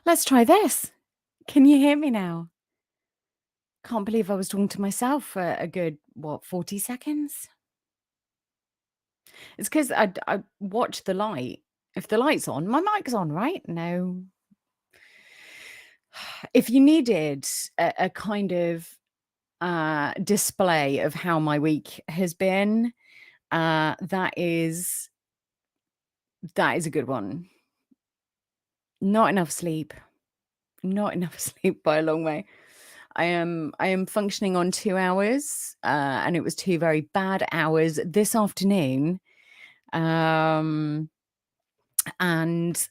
Let's try this. Can you hear me now? Can't believe I was talking to myself for a good, 40 seconds? It's 'cause I watch the light. If the light's on, my mic's on, right? No. If you needed a kind of, display of how my week has been, that is a good one. Not enough sleep. Not enough sleep by a long way. I am functioning on 2 hours, and it was 2 very bad hours this afternoon. Um, and,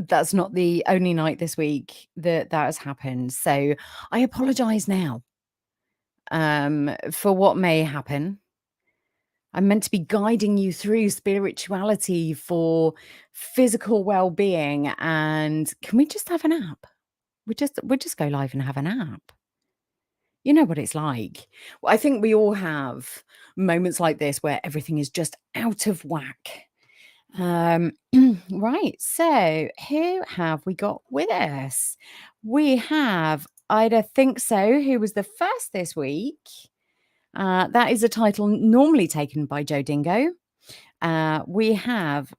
that's not the only night this week that has happened. So I apologize now, for what may happen. I'm meant to be guiding you through spirituality for physical well-being, and can we just have a nap? We just go live and have a nap. You know what it's like. Well, I think we all have moments like this where everything is just out of whack. Um, right. So, who have we got with us? We have Ida Think So, who was the first this week. That is a title normally taken by Joe Dingo. We have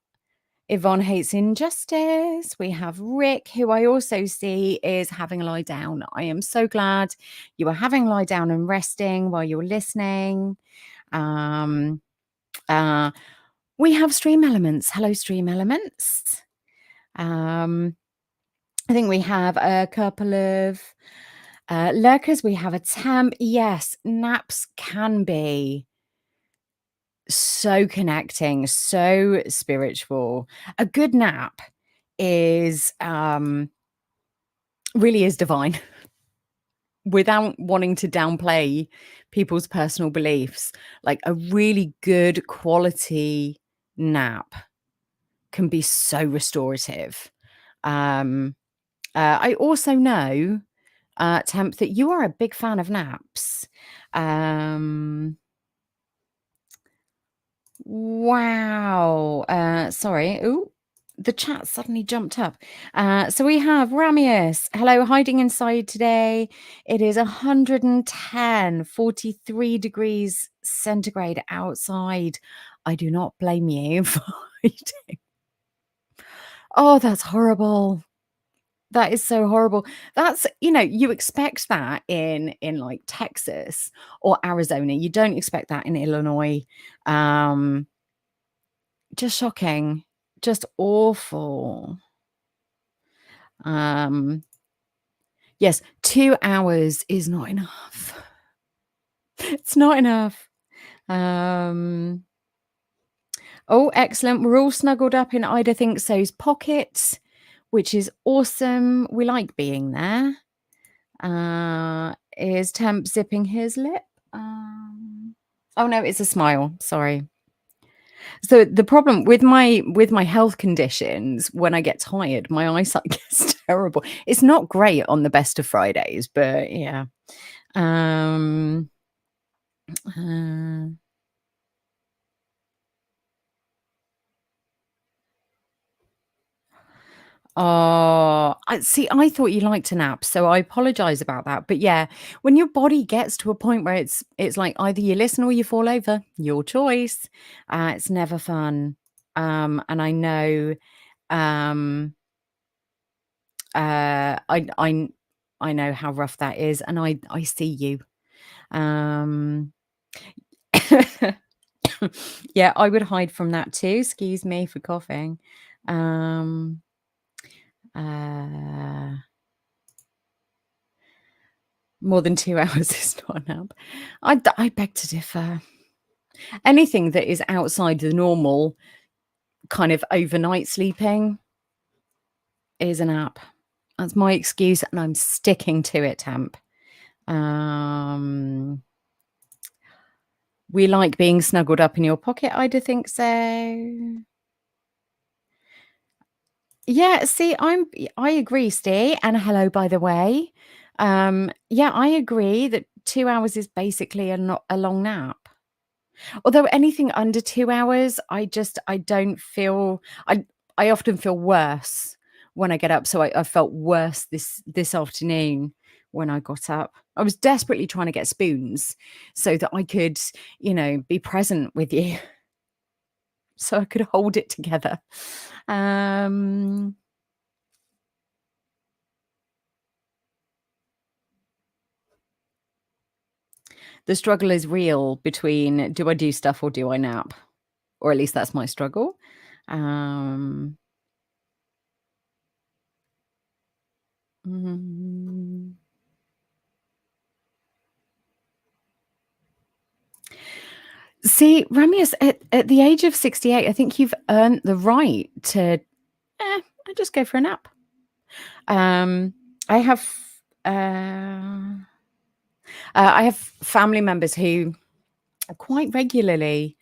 Yvonne Hates Injustice. We have Rick, who I also see is having a lie down. I am so glad you are having a lie down and resting while you're listening. Um, we have Stream Elements. Hello, Stream Elements. I think we have a couple of lurkers. We have a temp. Yes, naps can be so connecting, so spiritual. A good nap is really is divine. Without wanting to downplay people's personal beliefs, like a really good quality nap can be so restorative. I also know, Temp, that you are a big fan of naps. Wow. Sorry. Ooh, the chat suddenly jumped up. So we have Ramius. Hello, hiding inside today. It is 110, 43 degrees centigrade outside. I do not blame you for hiding. Oh, that's horrible. That is so horrible. That's, you expect that in like Texas or Arizona. You don't expect that in Illinois. Just shocking. Just awful. Yes, 2 hours is not enough. It's not enough. Oh, excellent. We're all snuggled up in Ida Think So's pocket, which is awesome. We like being there. Is Temp zipping his lip? Oh no, it's a smile. Sorry. So the problem with my health conditions, when I get tired, my eyesight gets terrible. It's not great on the best of Fridays, but yeah. Oh, I thought you liked a nap, so I apologize about that. But yeah, when your body gets to a point where it's like either you listen or you fall over, your choice. It's never fun. And I know, I know how rough that is, and I see you. Yeah, I would hide from that too. Excuse me for coughing. More than 2 hours is not a nap. I beg to differ. Anything that is outside the normal kind of overnight sleeping is a nap. That's my excuse, and I'm sticking to it, Temp. We like being snuggled up in your pocket, I do think so. Yeah, see, I agree, Steve, and hello, by the way. Yeah, I agree that 2 hours is basically a long nap. Although anything under 2 hours, I don't feel I often feel worse when I get up. So I felt worse this afternoon when I got up. I was desperately trying to get spoons so that I could, be present with you, so I could hold it together. Um, the struggle is real between do I do stuff or do I nap? Or at least that's my struggle. Um, mm, See, Ramius, at the age of 68, I think you've earned the right to, I just go for a nap. Um, I have, I have family members who quite regularly,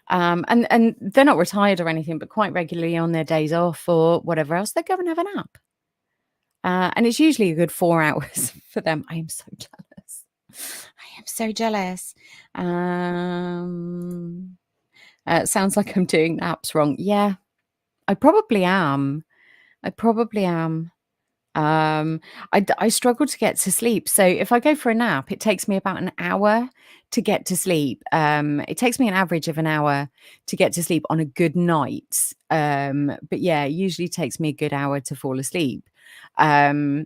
and they're not retired or anything, but quite regularly on their days off or whatever else, they go and have a nap. And it's usually a good 4 hours for them. I am so jealous. I am so jealous. It sounds like I'm doing naps wrong. Yeah, I probably am. I probably am. I struggle to get to sleep. So if I go for a nap, it takes me about an hour to get to sleep. It takes me an average of an hour to get to sleep on a good night. But yeah, it usually takes me a good hour to fall asleep. Um,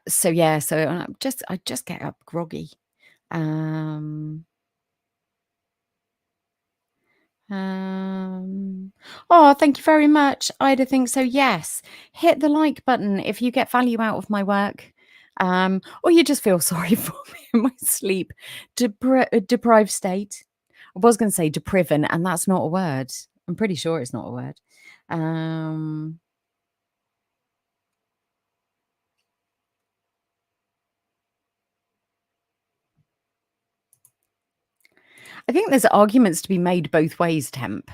so yeah, so I just get up groggy. Um, Um, oh, thank you very much. Ida thinks so. Yes, hit the like button if you get value out of my work, or you just feel sorry for me in my sleep deprived state. I was going to say depriven, and that's not a word. I'm pretty sure it's not a word. Um, I think there's arguments to be made both ways, Temp.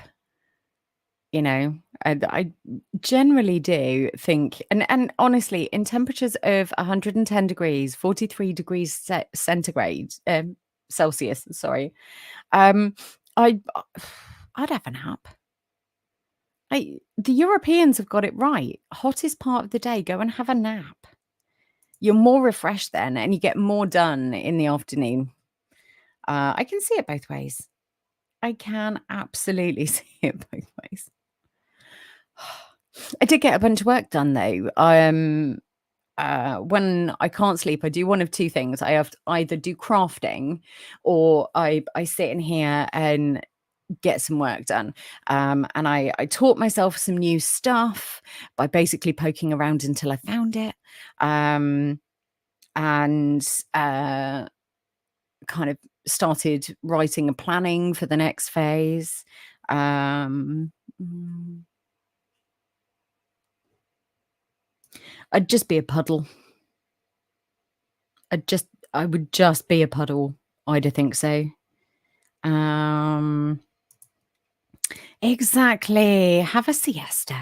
I generally do think, and honestly, in temperatures of 110 degrees, 43 degrees centigrade, Celsius, sorry, um, I, I'd have a nap. The Europeans have got it right. Hottest part of the day, go and have a nap. You're more refreshed then, and you get more done in the afternoon. I can see it both ways. I can absolutely see it both ways. I did get a bunch of work done though. When I can't sleep, I do one of two things. I have to either do crafting or I sit in here and get some work done. And I taught myself some new stuff by basically poking around until I found it. And kind of started writing and planning for the next phase. Um, mm, I'd just be a puddle. I would just be a puddle. I'd think so. Um, exactly. Have a siesta.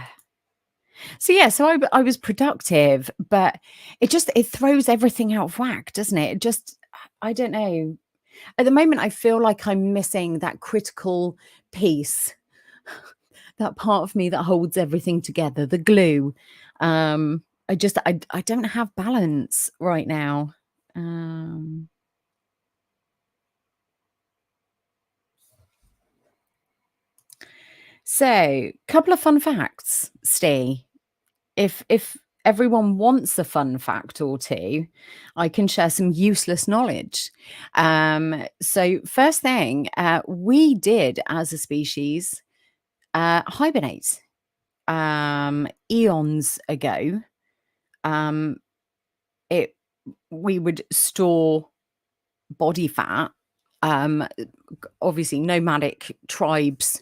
So yeah, so I was productive, but it throws everything out of whack, doesn't it? I don't know. At the moment, I feel like I'm missing that critical piece, that part of me that holds everything together, the glue. I don't have balance right now. Um, so, couple of fun facts, Steve. If everyone wants a fun fact or two, I can share some useless knowledge. So, first thing, we did as a species hibernate eons ago. Um, it we would store body fat. Obviously, nomadic tribes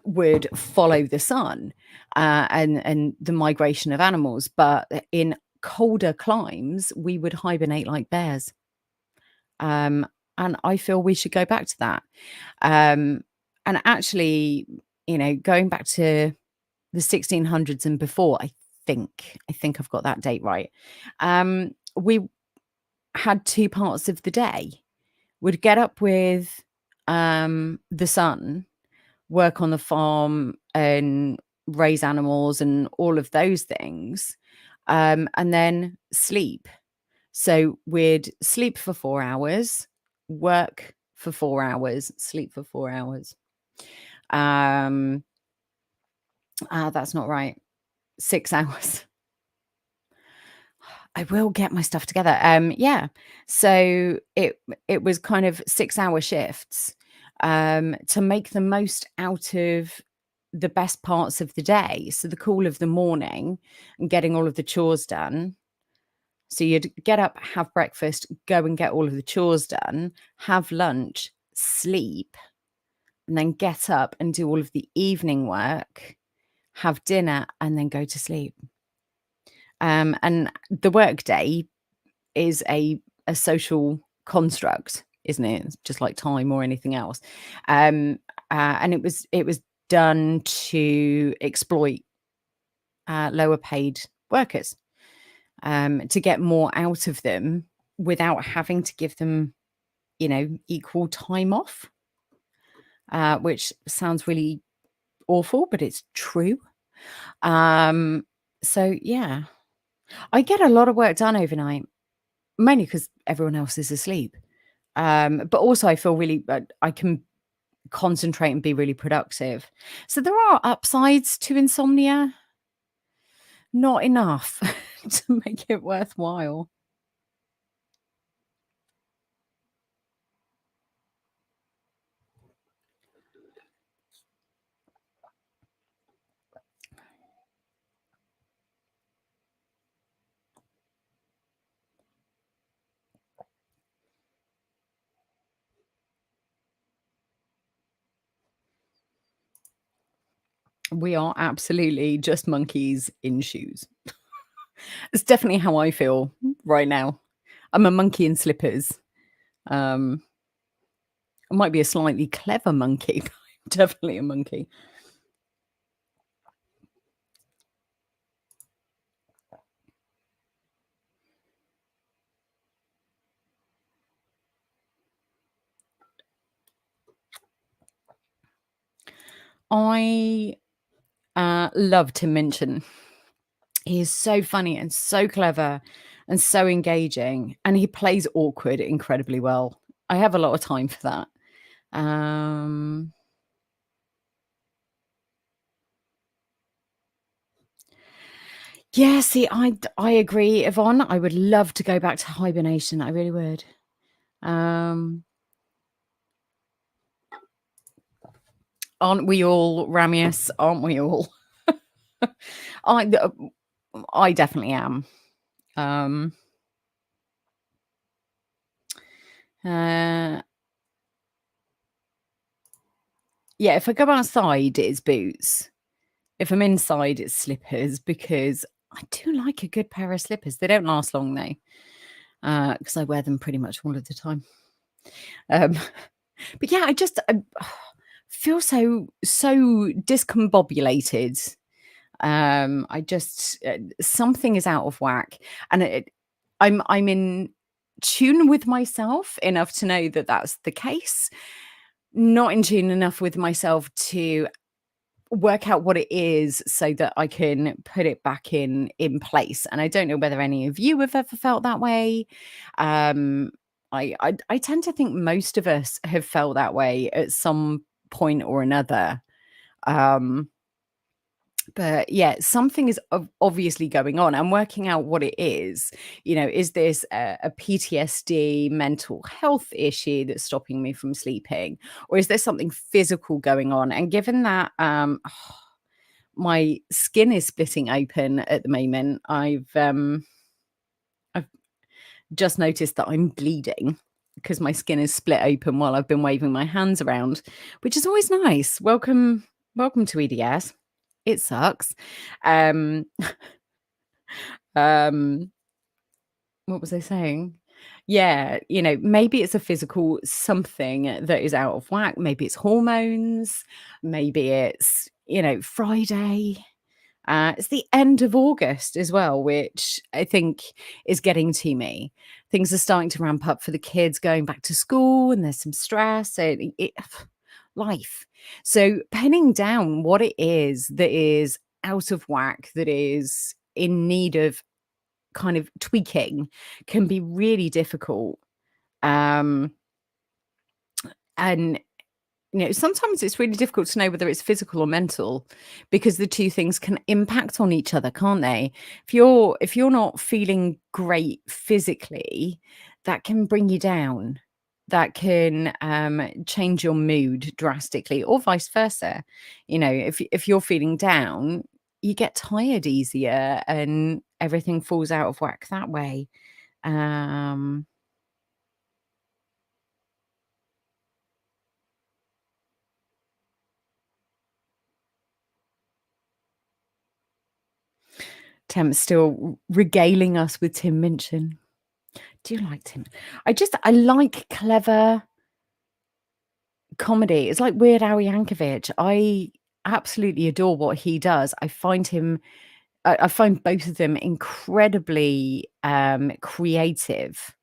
would follow the sun and the migration of animals, but in colder climes, we would hibernate like bears. And I feel we should go back to that. And actually, going back to the 1600s and before, I think I've got that date right. We had two parts of the day. Would get up with the sun, work on the farm and raise animals and all of those things. And then sleep. So we'd sleep for 4 hours, work for 4 hours, sleep for 4 hours. That's not right. 6 hours. I will get my stuff together. Yeah. So it was kind of 6-hour shifts, to make the most out of the best parts of the day. So the cool of the morning and getting all of the chores done. So you'd get up, have breakfast, go and get all of the chores done, have lunch, sleep, and then get up and do all of the evening work, have dinner, and then go to sleep. And the workday is a social construct, isn't it? It's just like time or anything else. And it was done to exploit lower paid workers, to get more out of them without having to give them, equal time off, which sounds really awful, but it's true. So yeah, I get a lot of work done overnight, mainly because everyone else is asleep. But also I feel really, I can concentrate and be really productive. So there are upsides to insomnia, not enough to make it worthwhile. We are absolutely just monkeys in shoes. It's definitely how I feel right now. I'm a monkey in slippers. I might be a slightly clever monkey, but I'm definitely a monkey. I love Tim Minchin. He is so funny and so clever and so engaging, and he plays awkward incredibly well. I have a lot of time for that. Um, yeah, see, I agree, Yvonne. I would love to go back to hibernation. I really would. Aren't we all, Ramius? Aren't we all? I I definitely am. Um, uh, yeah, if I go outside, it's boots. If I'm inside, it's slippers, because I do like a good pair of slippers. They don't last long though, because I wear them pretty much all of the time. But yeah, I feel so discombobulated. I just, something is out of whack, and I'm in tune with myself enough to know that that's the case. Not in tune enough with myself to work out what it is so that I can put it back in place. And I don't know whether any of you have ever felt that way. Um, I tend to think most of us have felt that way at some point or another. But yeah, something is obviously going on, and working out what it is. Is this a PTSD mental health issue that's stopping me from sleeping, or is there something physical going on? And given that my skin is splitting open at the moment, I've just noticed that I'm bleeding because my skin is split open while I've been waving my hands around, which is always nice. Welcome to EDS. It sucks. Um, um, what was I saying? Yeah, maybe it's a physical something that is out of whack. Maybe it's hormones. Maybe it's, Friday. It's the end of August as well, which I think is getting to me. Things are starting to ramp up for the kids going back to school, and there's some stress. life. So pinning down what it is that is out of whack, that is in need of kind of tweaking can be really difficult. Um, and sometimes it's really difficult to know whether it's physical or mental because the two things can impact on each other, can't they? If you're not feeling great physically, that can bring you down. That can change your mood drastically, or vice versa. If you're feeling down, you get tired easier, and everything falls out of whack that way. Um, Temp's still regaling us with Tim Minchin. Do you like Tim? I like clever comedy. It's like Weird Al Yankovic. I absolutely adore what he does. I find both of them incredibly creative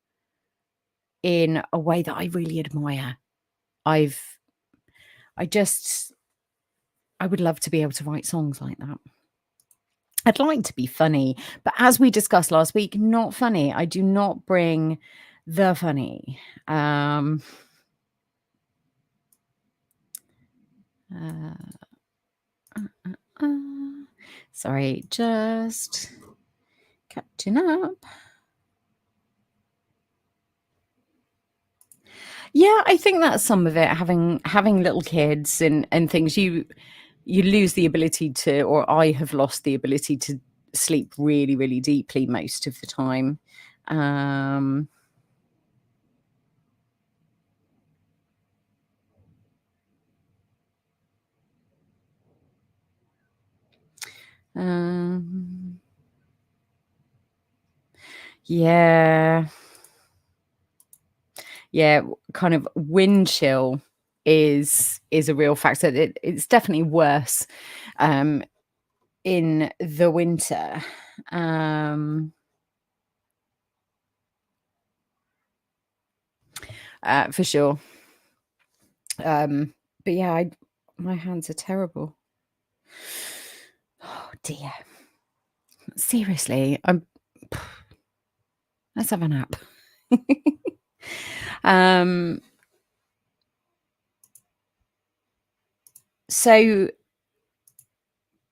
in a way that I really admire. I've I just I would love to be able to write songs like that. I'd like to be funny, but as we discussed last week, not funny. I do not bring the funny. Um, uh, uh, sorry, just catching up. Yeah, I think that's some of it. Having little kids and things, you lose the ability to, or I have lost the ability to sleep really, really deeply most of the time. Um, um, yeah, yeah, kind of wind chill is a real factor. It's definitely worse um, in the winter. Um, for sure. But yeah, my hands are terrible. Oh dear. Seriously, let's have a nap. um, so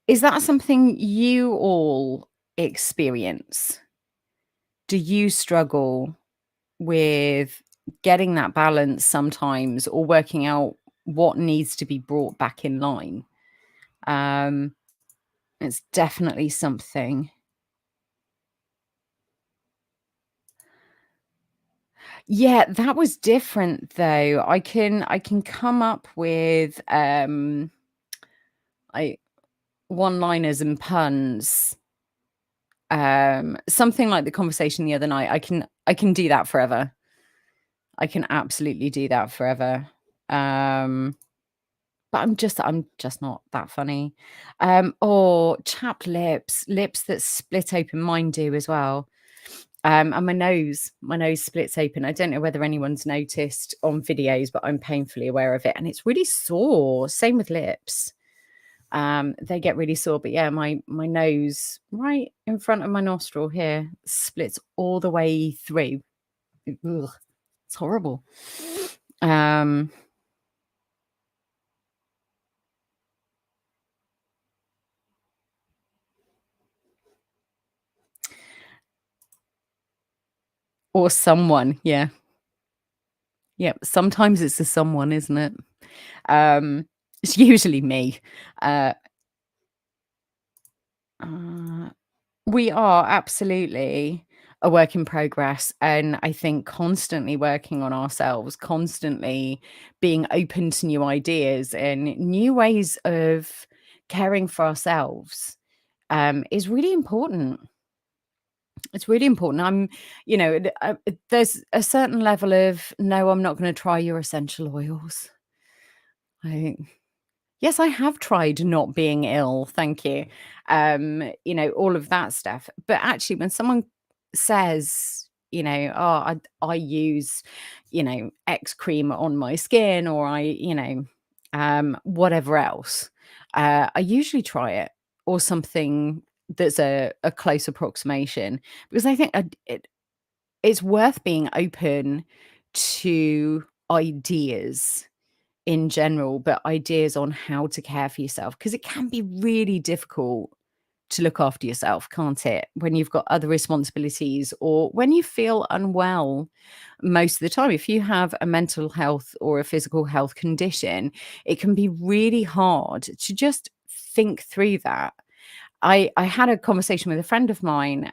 is that something you all experience? Do you struggle with getting that balance sometimes, or working out what needs to be brought back in line? Um, it's definitely something. Yeah, that was different though. I can come up with I one-liners and puns. Something like the conversation the other night. I can do that forever. I can absolutely do that forever. Um, but I'm just not that funny. Or chapped lips that split open, mine do as well. And my nose splits open. I don't know whether anyone's noticed on videos, but I'm painfully aware of it, and it's really sore. Same with lips. They get really sore, but yeah, my nose right in front of my nostril here splits all the way through. Ugh, it's horrible. Um, or someone, yeah. Yeah, sometimes it's the someone, isn't it? It's usually me. Uh, uh, we are absolutely a work in progress, and I think constantly working on ourselves, constantly being open to new ideas and new ways of caring for ourselves, is really important. It's really important. There's a certain level of, "No, I'm not gonna try your essential oils." I Yes, I have tried not being ill, thank you. All of that stuff. But actually, when someone says, "Oh, I use, X cream on my skin," or whatever else, I usually try it or something that's a close approximation because I think it's worth being open to ideas in general, but ideas on how to care for yourself because it can be really difficult to look after yourself, can't it? When you've got other responsibilities or when you feel unwell most of the time. If you have a mental health or a physical health condition, it can be really hard to just think through that. I had a conversation with a friend of mine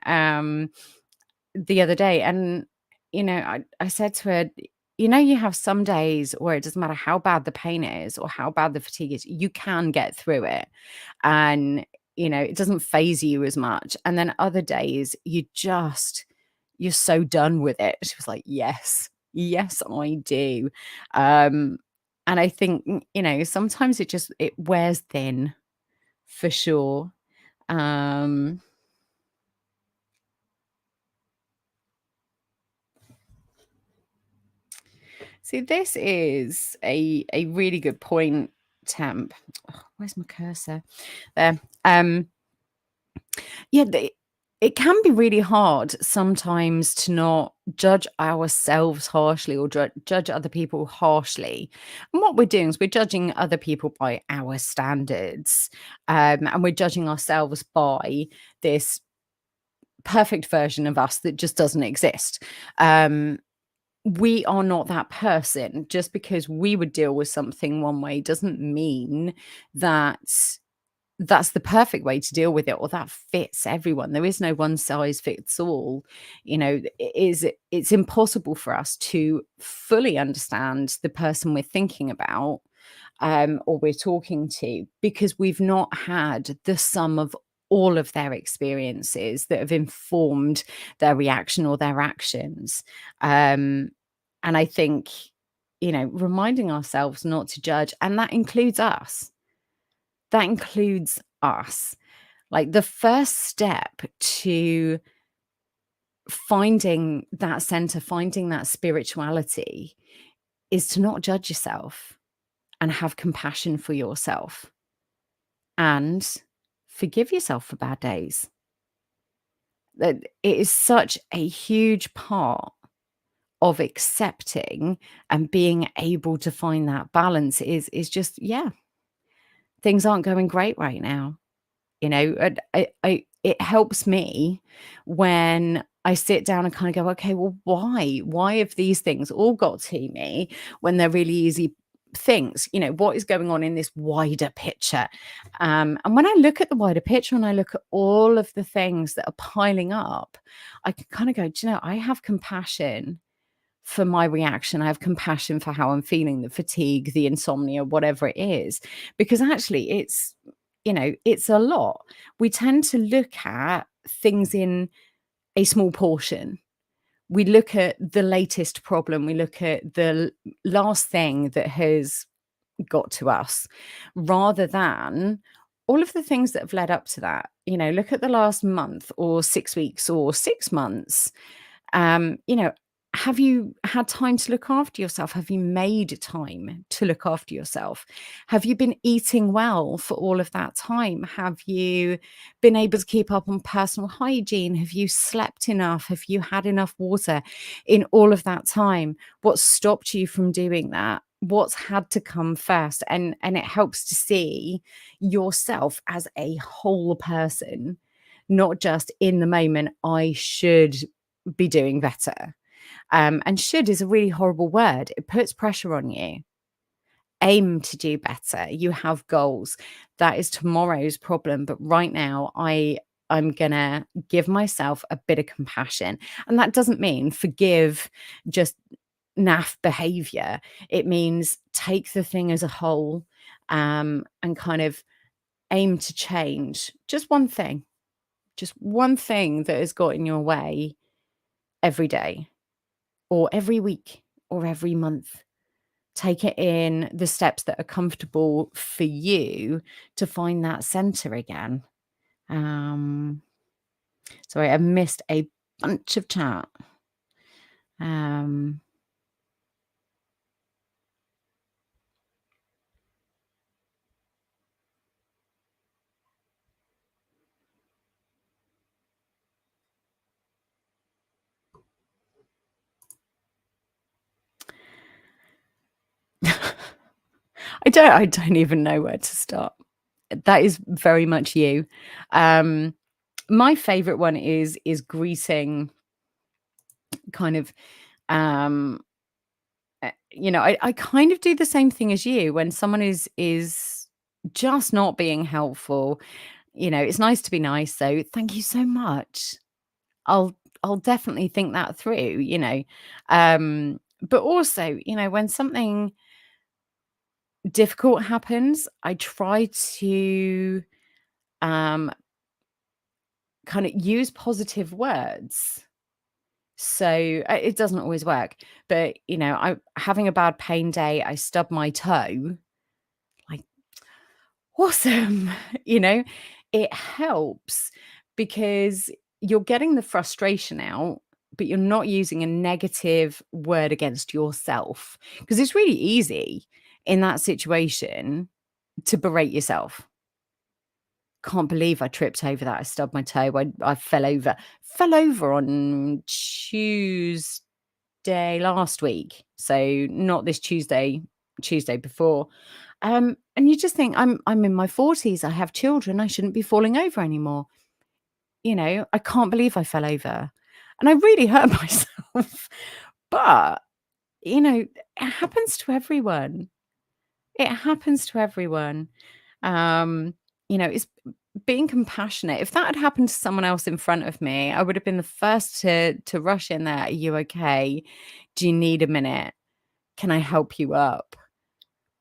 the other day, and I said to her, you have some days where it doesn't matter how bad the pain is or how bad the fatigue is, you can get through it. And, it doesn't phase you as much. And then other days you're so done with it. She was like, yes, yes, I do. Um, and I think, sometimes it wears thin for sure. Um, See, this is a really good point, Temp. Oh, where's my cursor? There. Yeah, it can be really hard sometimes to not judge ourselves harshly or judge other people harshly. And what we're doing is we're judging other people by our standards, and we're judging ourselves by this perfect version of us that just doesn't exist. We are not that person. Just because we would deal with something one way doesn't mean that that's the perfect way to deal with it or that fits everyone. There is no one size fits all. It's impossible for us to fully understand the person we're thinking about, or we're talking to, because we've not had the sum of all of their experiences that have informed their reaction or their actions. And I think, reminding ourselves not to judge, and that includes us. That includes us. Like the first step to finding that center, finding that spirituality is to not judge yourself and have compassion for yourself and forgive yourself for bad days. That it is such a huge part of accepting and being able to find that balance is just, yeah, things aren't going great right now. And it helps me when I sit down and kind of go, okay, well, why have these things all got to me when they're really easy things? What is going on in this wider picture? And when I look at the wider picture and I look at all of the things that are piling up, I can kind of go, do you know, I have compassion for my reaction. I have compassion for how I'm feeling, the fatigue, the insomnia, whatever it is, because actually it's a lot. We tend to look at things in a small portion. We look at the latest problem. We look at the last thing that has got to us rather than all of the things that have led up to that. Look at the last month or 6 weeks or 6 months. um, you know, have you had time to look after yourself? Have you made time to look after yourself? Have you been eating well for all of that time? Have you been able to keep up on personal hygiene? Have you slept enough? Have you had enough water in all of that time? What stopped you from doing that? What's had to come first? And it helps to see yourself as a whole person, not just in the moment, I should be doing better. And should is a really horrible word. It puts pressure on you. Aim to do better. You have goals. That is tomorrow's problem. But right now, I'm gonna give myself a bit of compassion. And that doesn't mean forgive just naff behavior. It means take the thing as a whole, and kind of aim to change just one thing that has got in your way every day or every week or every month. Take it in the steps that are comfortable for you to find that center again. Um, Sorry, I missed a bunch of chat. Um, I don't even know where to start. That is very much you. Um, my favorite one is greeting kind of, um, I kind of do the same thing as you when someone is just not being helpful. It's nice to be nice, so thank you so much. I'll I'll definitely think that through. But also, when something difficult happens, I try to um kind of use positive words. So it doesn't always work, but I having a bad pain day, I stub my toe, like awesome, you know, it helps because you're getting the frustration out, but you're not using a negative word against yourself because it's really easy in that situation to berate yourself. Can't believe I tripped over that. I stubbed my toe. I fell over on Tuesday last week. So not this Tuesday, Tuesday before. And you just think I'm in my 40s. I have children. I shouldn't be falling over anymore. I can't believe I fell over. And I really hurt myself. But, it happens to everyone. It happens to everyone. Um, it's being compassionate. If that had happened to someone else in front of me, I would have been the first to rush in there. Are you okay? Do you need a minute? Can I help you up?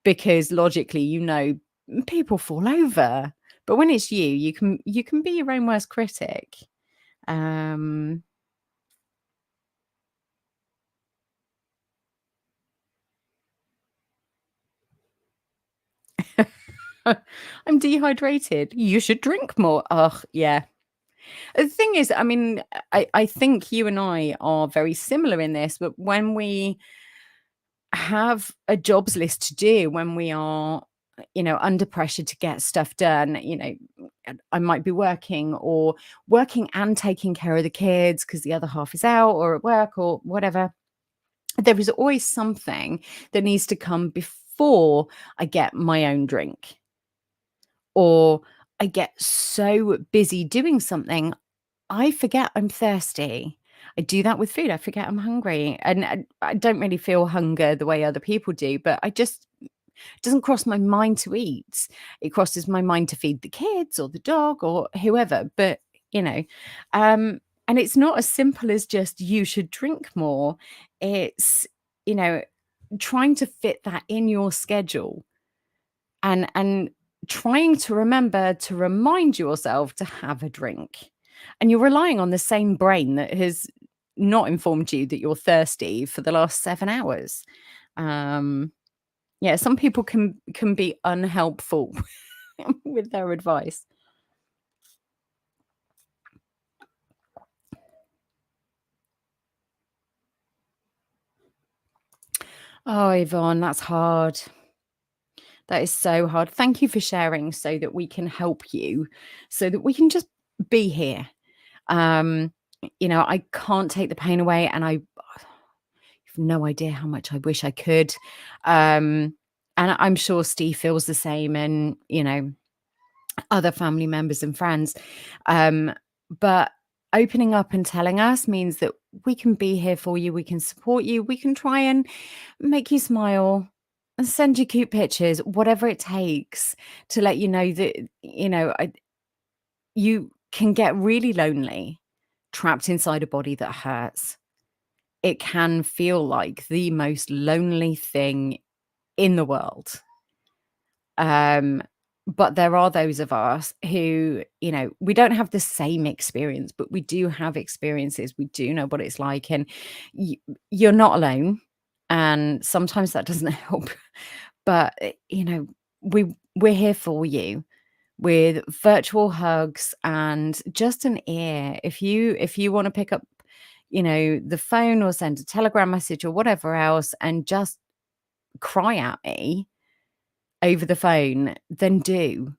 Because logically, people fall over. But when it's you, you can be your own worst critic. Um I'm dehydrated. You should drink more. Ugh, yeah. The thing is, I mean, I think you and I are very similar in this, but when we have a jobs list to do, when we are, under pressure to get stuff done, I might be working and taking care of the kids because the other half is out or at work or whatever. There is always something that needs to come before I get my own drink, or I get so busy doing something I forget I'm thirsty. I do that with food. I forget I'm hungry. And I don't really feel hunger the way other people do, but it doesn't cross my mind to eat. It crosses my mind to feed the kids or the dog or whoever. But, you know, um, and it's not as simple as just you should drink more. It's, you know, trying to fit that in your schedule and trying to remember to remind yourself to have a drink. And you're relying on the same brain that has not informed you that you're thirsty for the last 7 hours. Um, yeah, some people can be unhelpful with their advice. Oh, Yvonne, that's hard. That is so hard. Thank you for sharing so that we can help you, so that we can just be here. Um, I can't take the pain away, and I have no idea how much I wish I could. And I'm sure Steve feels the same, and other family members and friends. Um, but opening up and telling us means that we can be here for you, we can support you, we can try and make you smile and send you cute pictures, whatever it takes to let you know that, you can get really lonely, trapped inside a body that hurts. It can feel like the most lonely thing in the world. Um, but there are those of us who, we don't have the same experience, but we do have experiences. We do know what it's like, and you're not alone. And sometimes that doesn't help. But we're here for you with virtual hugs and just an ear. If you want to pick up, the phone or send a telegram message or whatever else, and just cry at me over the phone, then do.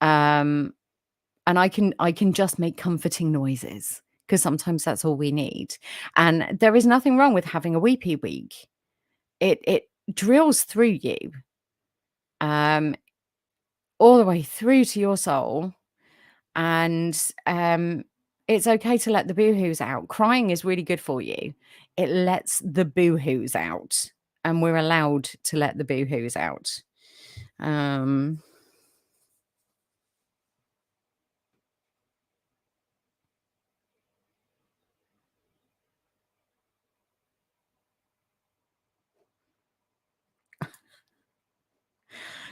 Um, and I can just make comforting noises because sometimes that's all we need. And there is nothing wrong with having a weepy week. It drills through you, um, all the way through to your soul. And it's okay to let the boohoos out. Crying is really good for you. It lets the boohoos out, and we're allowed to let the boohoos out. Um,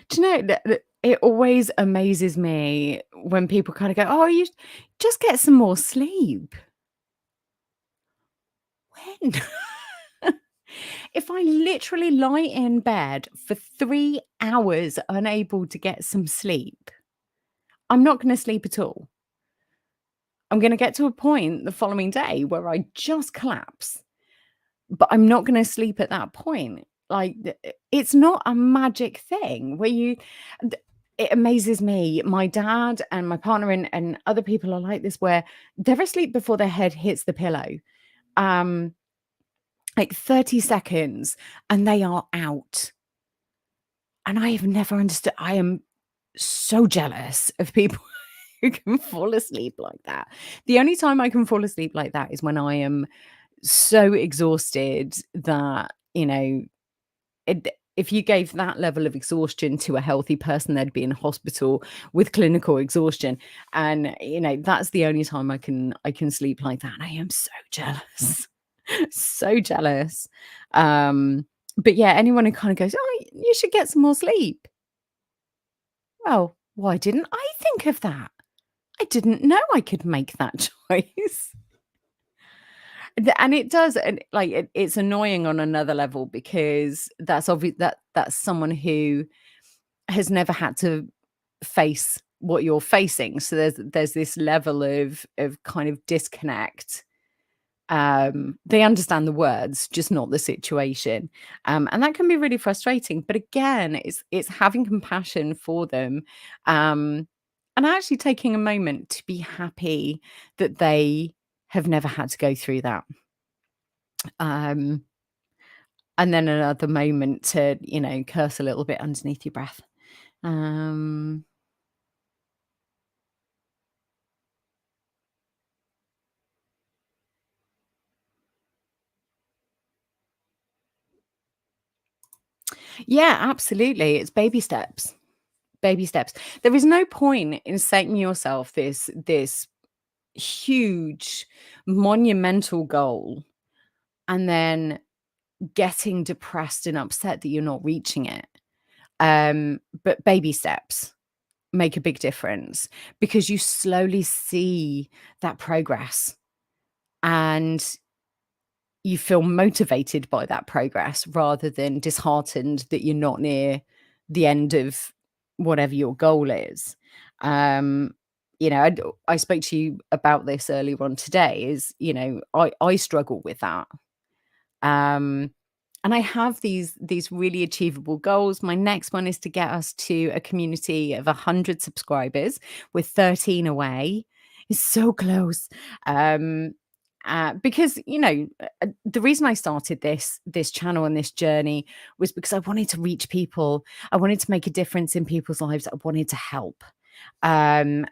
do you know that it always amazes me when people kind of go, "Oh, you just get some more sleep." When? If I literally lie in bed for 3 hours unable to get some sleep, I'm not going to sleep at all. I'm going to get to a point the following day where I just collapse, but I'm not going to sleep at that point. Like, it's not a magic thing where it amazes me. My dad and my partner and other people are like this, where they're asleep before their head hits the pillow. Um, like 30 seconds and they are out. And I have never understood. I am so jealous of people who can fall asleep like that. The only time I can fall asleep like that is when I am so exhausted that, if you gave that level of exhaustion to a healthy person, they'd be in hospital with clinical exhaustion. And, that's the only time I can sleep like that. And I am so jealous. So jealous. But yeah, anyone who kind of goes, "Oh, you should get some more sleep." Well, why didn't I think of that? I didn't know I could make that choice. And it does, and like it's annoying on another level because that's obvious that's someone who has never had to face what you're facing. So there's this level of kind of disconnect. They understand the words, just not the situation. And that can be really frustrating. But again, it's having compassion for them, and actually taking a moment to be happy that they have never had to go through that. Um, and then another moment to, curse a little bit underneath your breath. Um, yeah, absolutely. It's baby steps. Baby steps. There is no point in setting yourself this huge monumental goal and then getting depressed and upset that you're not reaching it. But baby steps make a big difference because you slowly see that progress and you feel motivated by that progress rather than disheartened that you're not near the end of whatever your goal is. Um, I spoke to you about this earlier on today. I struggle with that. Um, and I have these really achievable goals. My next one is to get us to a community of 100 subscribers. We're 13 away. It's so close. Because the reason I started this channel and this journey was because I wanted to reach people. I wanted to make a difference in people's lives. I wanted to help. And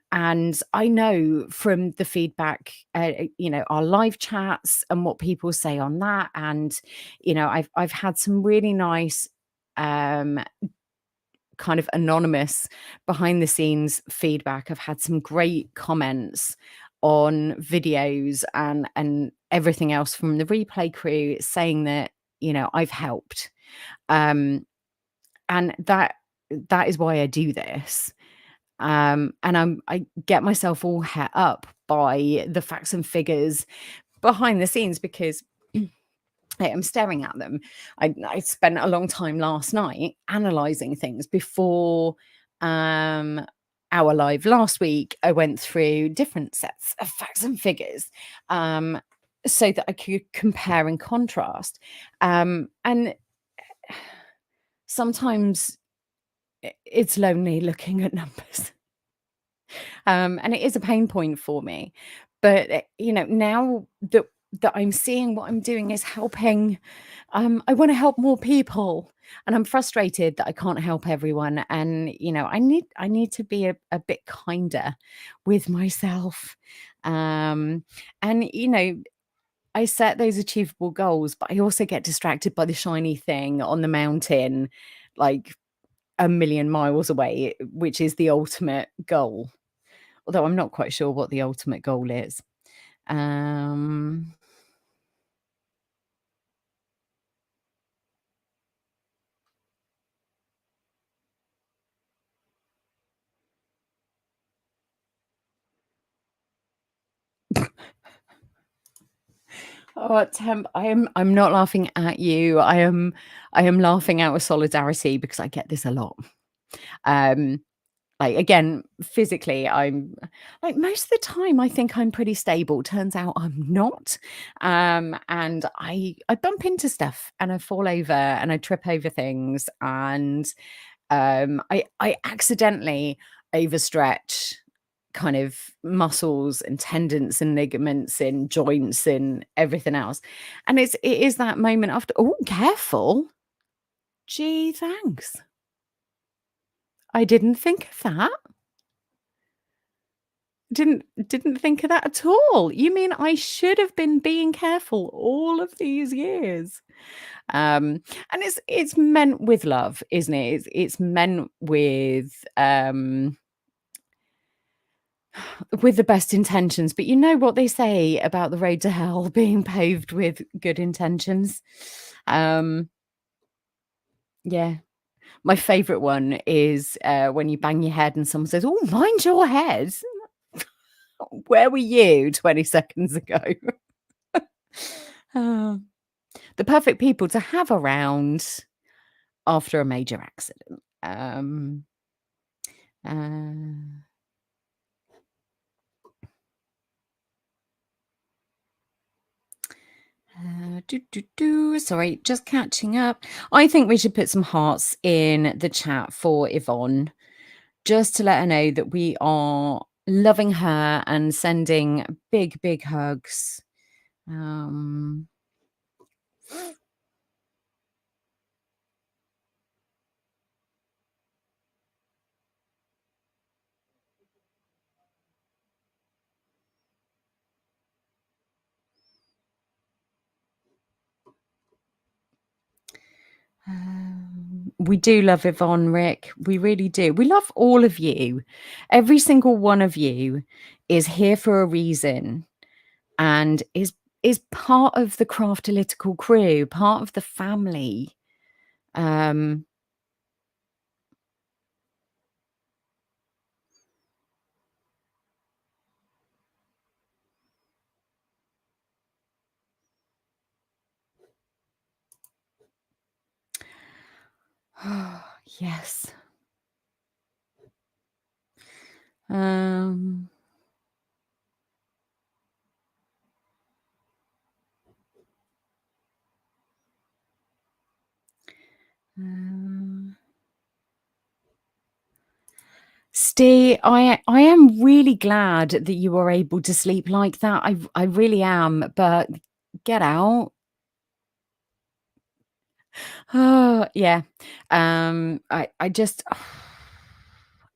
I know from the feedback, our live chats and what people say on that, and I've had some really nice, um, kind of anonymous behind the scenes feedback. I've had some great comments on videos and everything else from the replay crew saying that I've helped, um, and that is why I do this. And I get myself all het up by the facts and figures behind the scenes because I am staring at them. I spent a long time last night analyzing things before um, our live last week. I went through different sets of facts and figures so that I could compare and contrast. And sometimes it's lonely looking at numbers. And it is a pain point for me. But, now that that I'm seeing what I'm doing is helping. I want to help more people, and I'm frustrated that I can't help everyone. And I need to be a bit kinder with myself. Um, and I set those achievable goals, but I also get distracted by the shiny thing on the mountain, like a million miles away, which is the ultimate goal. Although I'm not quite sure what the ultimate goal is. Um, oh, I'm not laughing at you. I am laughing out of solidarity because I get this a lot. Um, like, again, physically, I'm like, most of the time I think I'm pretty stable. Turns out I'm not. And I bump into stuff and I fall over and I trip over things, and I accidentally overstretch kind of muscles and tendons and ligaments and joints and everything else. And it is that moment after, oh, careful. Gee, thanks. I didn't think of that. Didn't think of that at all. You mean I should have been being careful all of these years? And it's meant with love, isn't it? It's meant with the best intentions, but you know what they say about the road to hell being paved with good intentions. Um, yeah. My favorite one is, when you bang your head and someone says, "Oh, mind your head." Where were you 20 seconds ago? Oh, the perfect people to have around after a major accident. Uh, Sorry, just catching up. I think we should put some hearts in the chat for Yvonne, just to let her know that we are loving her and sending big, big hugs. Um, we do love Yvonne, Rick. We really do. We love all of you. Every single one of you is here for a reason and is part of the Craftalytical crew, part of the family. Um, yes. Um, um, Steve, I am really glad that you were able to sleep like that. I really am, but get out. Oh, yeah. I just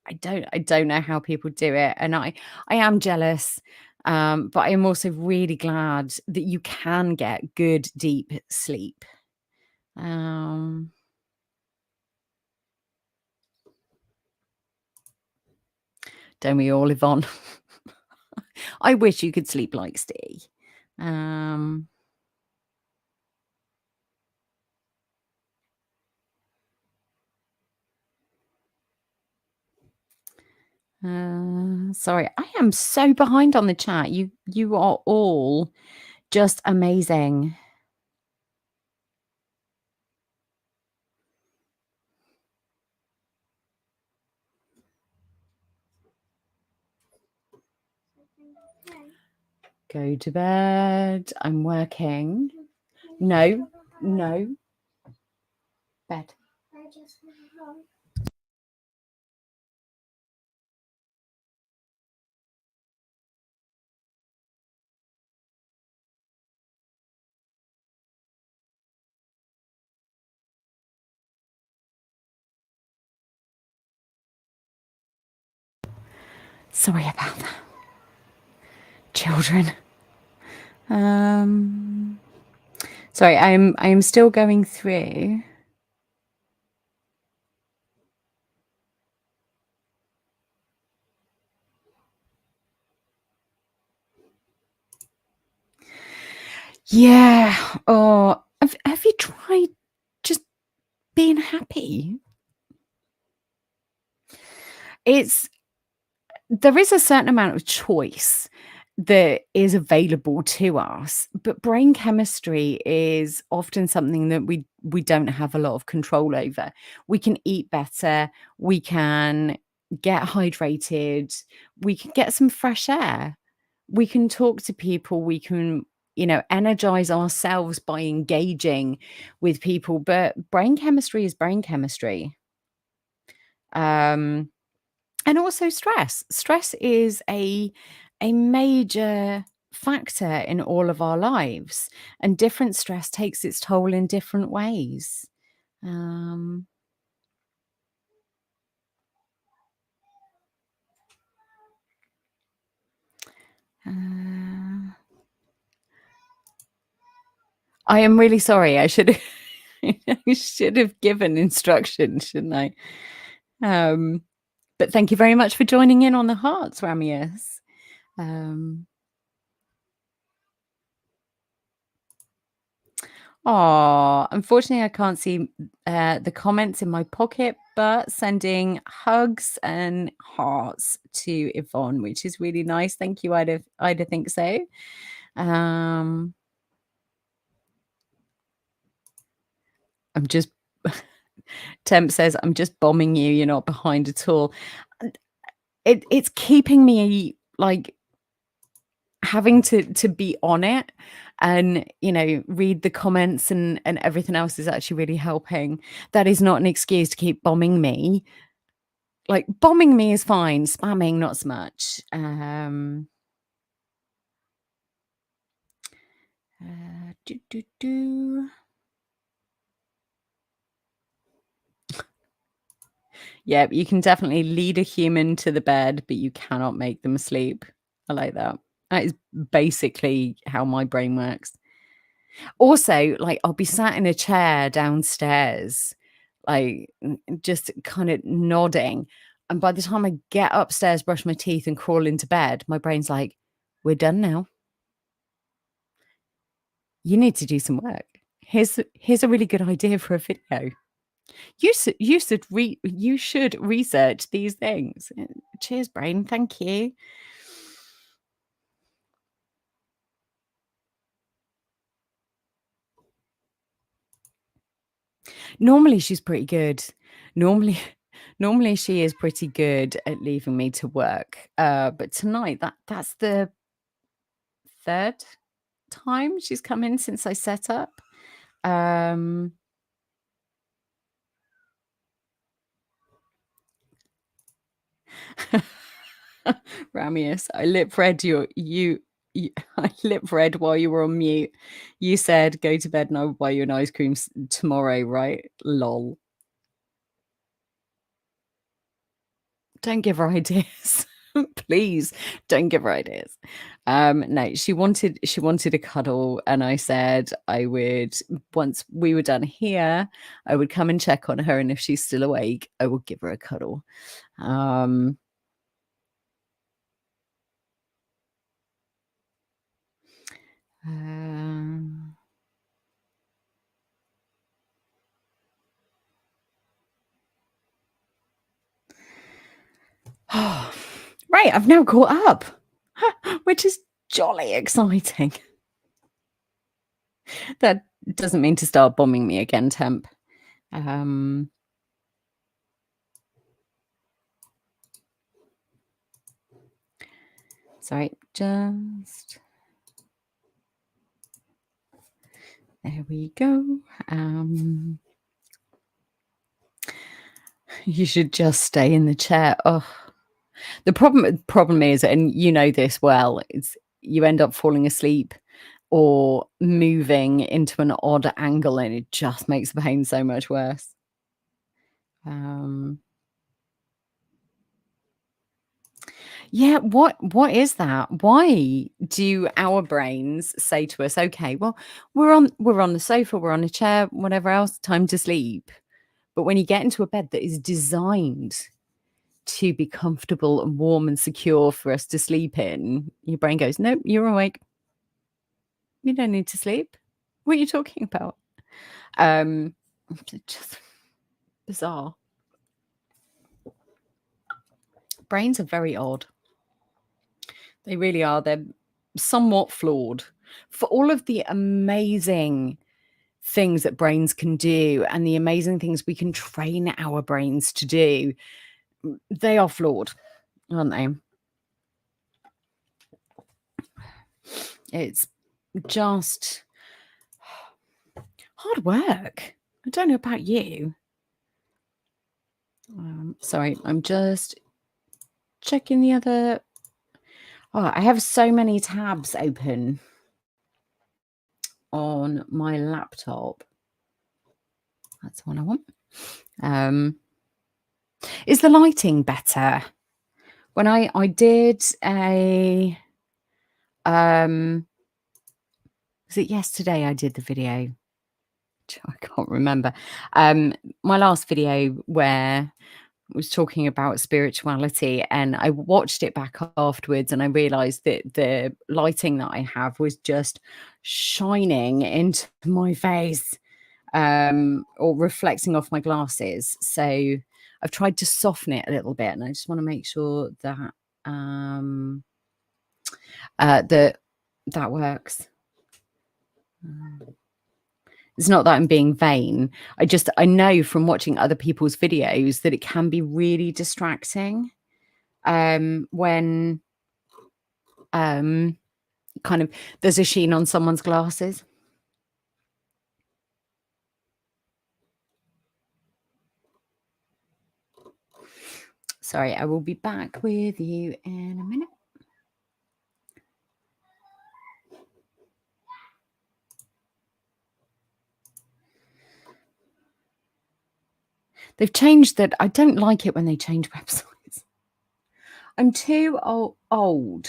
I don't know how people do it, and I am jealous. But I am also really glad that you can get good deep sleep. Um, don't we all, Yvonne? I wish you could sleep like Steve. Um, Sorry, I am so behind on the chat. You are all just amazing. Go to bed. I'm working. No, no, bed. Sorry about that, children. Um, sorry, I'm still going through. Yeah. Oh, have you tried just being happy? There is a certain amount of choice that is available to us, but brain chemistry is often something that we don't have a lot of control over. We can eat better, we can get hydrated, we can get some fresh air, we can talk to people, we can, energize ourselves by engaging with people, but brain chemistry is brain chemistry. Um and also stress. Stress is a major factor in all of our lives, and different stress takes its toll in different ways. Um, uh, I am really sorry. I should I should have given instructions, shouldn't I? But thank you very much for joining in on the hearts, Ramius. Um, Unfortunately, I can't see the comments in my pocket, but sending hugs and hearts to Yvonne, which is really nice. Thank you, Ida think so. I'm just Temp says, I'm just bombing you. You're not behind at all. It's keeping me like having to be on it and read the comments and everything else is actually really helping. That is not an excuse to keep bombing me. Like, bombing me is fine, spamming not so much. Do, do, do. Yeah, you can definitely lead a human to the bed, but you cannot make them sleep. I like that. That is basically how my brain works. Also, like, I'll be sat in a chair downstairs, like, just kind of nodding. And by the time I get upstairs, brush my teeth, and crawl into bed, my brain's like, we're done now. You need to do some work. Here's a really good idea for a video. You should research these things. Cheers, brain. Thank you. Normally she's pretty good. Normally normally she is pretty good at leaving me to work. But tonight that's the third time she's come in since I set up. Ramius, I lip read I lip read while you were on mute. You said go to bed and I will buy you an ice cream tomorrow, right? Lol. Don't give her ideas. Please don't give her ideas. No, she wanted a cuddle, and I said I would, once we were done here, I would come and check on her, and if she's still awake, I will give her a cuddle. Right, I've now caught up, which is jolly exciting. That doesn't mean to start bombing me again, Temp. Sorry, just there we go. You should just stay in the chair. Oh, the problem is, and you know this well, it's you end up falling asleep or moving into an odd angle, and it just makes the pain so much worse. Yeah, what is that? Why do our brains say to us, "Okay, well, we're on the sofa, we're on a chair, whatever else, time to sleep." But when you get into a bed that is designed to be comfortable and warm and secure for us to sleep in, your brain goes, "Nope, you're awake. You don't need to sleep. What are you talking about?" Um, just bizarre. Brains are very odd. They really are. They're somewhat flawed. For all of the amazing things that brains can do and the amazing things we can train our brains to do, they are flawed, aren't they? It's just hard work. I don't know about you. Sorry, I'm just checking the other. Oh, I have so many tabs open on my laptop. That's the one I want. Is the lighting better? When I did a was it yesterday I did the video? I can't remember. My last video where I was talking about spirituality, and I watched it back afterwards and I realized that the lighting that I have was just shining into my face, or reflecting off my glasses. So I've tried to soften it a little bit, and I just want to make sure that that works. It's not that I'm being vain. I know from watching other people's videos that it can be really distracting when kind of there's a sheen on someone's glasses. Sorry, I will be back with you in a minute. They've changed that. I don't like it when they change websites. I'm too old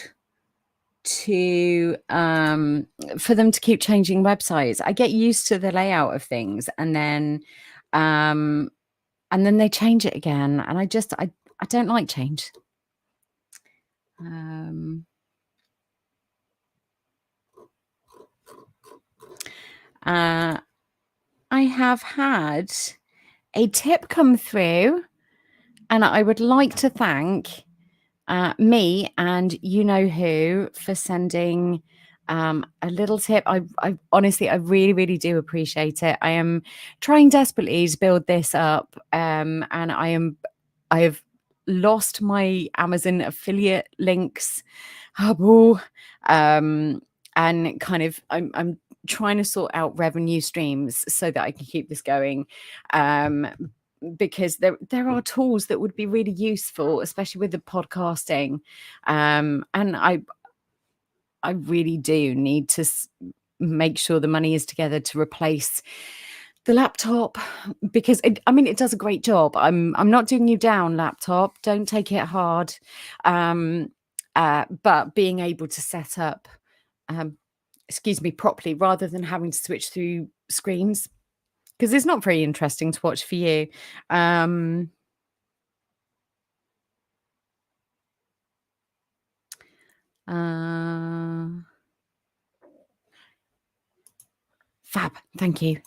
to for them to keep changing websites. I get used to the layout of things, and then they change it again, and I don't like change. I have had a tip come through, and I would like to thank me and you know who for sending a little tip. I honestly, I really, really do appreciate it. I am trying desperately to build this up, and I have lost my Amazon affiliate links, and kind of I'm trying to sort out revenue streams so that I can keep this going. Because there are tools that would be really useful, especially with the podcasting, and I really do need to make sure the money is together to replace the laptop, because it does a great job. I'm not doing you down, laptop. Don't take it hard, but being able to set up, properly, rather than having to switch through screens, because it's not very interesting to watch for you. Fab, thank you.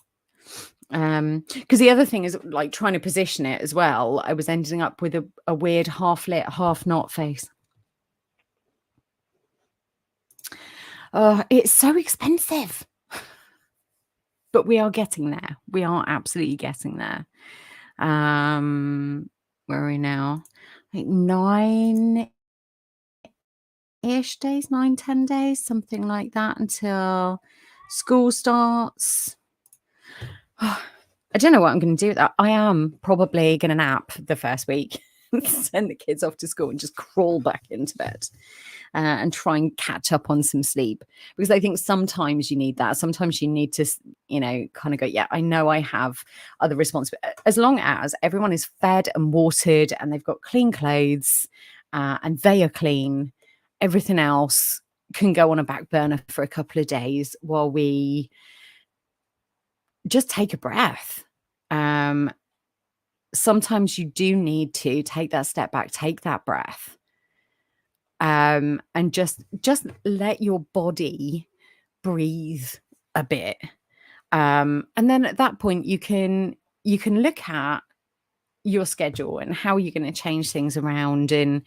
Because the other thing is, like, trying to position it as well, I was ending up with a weird half lit, half not face. It's so expensive. But we are getting there. We are absolutely getting there. Where are we now? Like 9-ish days, 9, 10 days, something like that, until school starts. I don't know what I'm going to do with that. I am probably going to nap the first week, send the kids off to school and just crawl back into bed, and try and catch up on some sleep. Because I think sometimes you need that. Sometimes you need to, kind of go, yeah, I know I have other responsibilities. As long as everyone is fed and watered and they've got clean clothes, and they are clean. Everything else can go on a back burner for a couple of days while we just take a breath. Sometimes you do need to take that step back, take that breath, and just let your body breathe a bit. And then at that point, you can look at your schedule and how you're going to change things around, and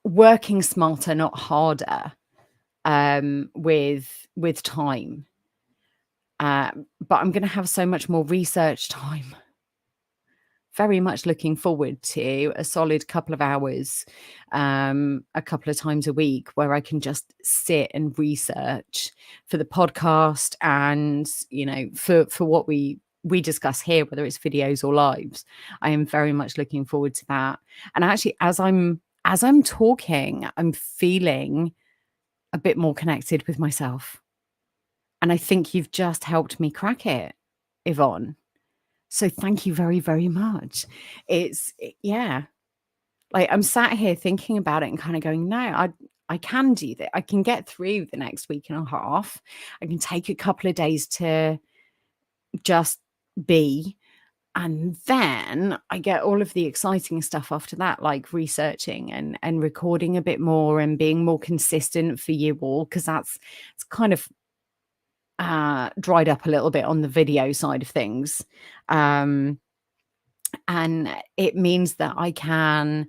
working smarter, not harder, with time. But I'm going to have so much more research time. Very much looking forward to a solid couple of hours, a couple of times a week, where I can just sit and research for the podcast, and for what we discuss here, whether it's videos or lives. I am very much looking forward to that. And actually, as I'm talking, I'm feeling a bit more connected with myself. And I think you've just helped me crack it, Yvonne. So thank you very, very much. Yeah. Like, I'm sat here thinking about it and kind of going, no, I can do that. I can get through the next week and a half. I can take a couple of days to just be. And then I get all of the exciting stuff after that, like researching and recording a bit more and being more consistent for you all, because it's kind of dried up a little bit on the video side of things. And it means that I can,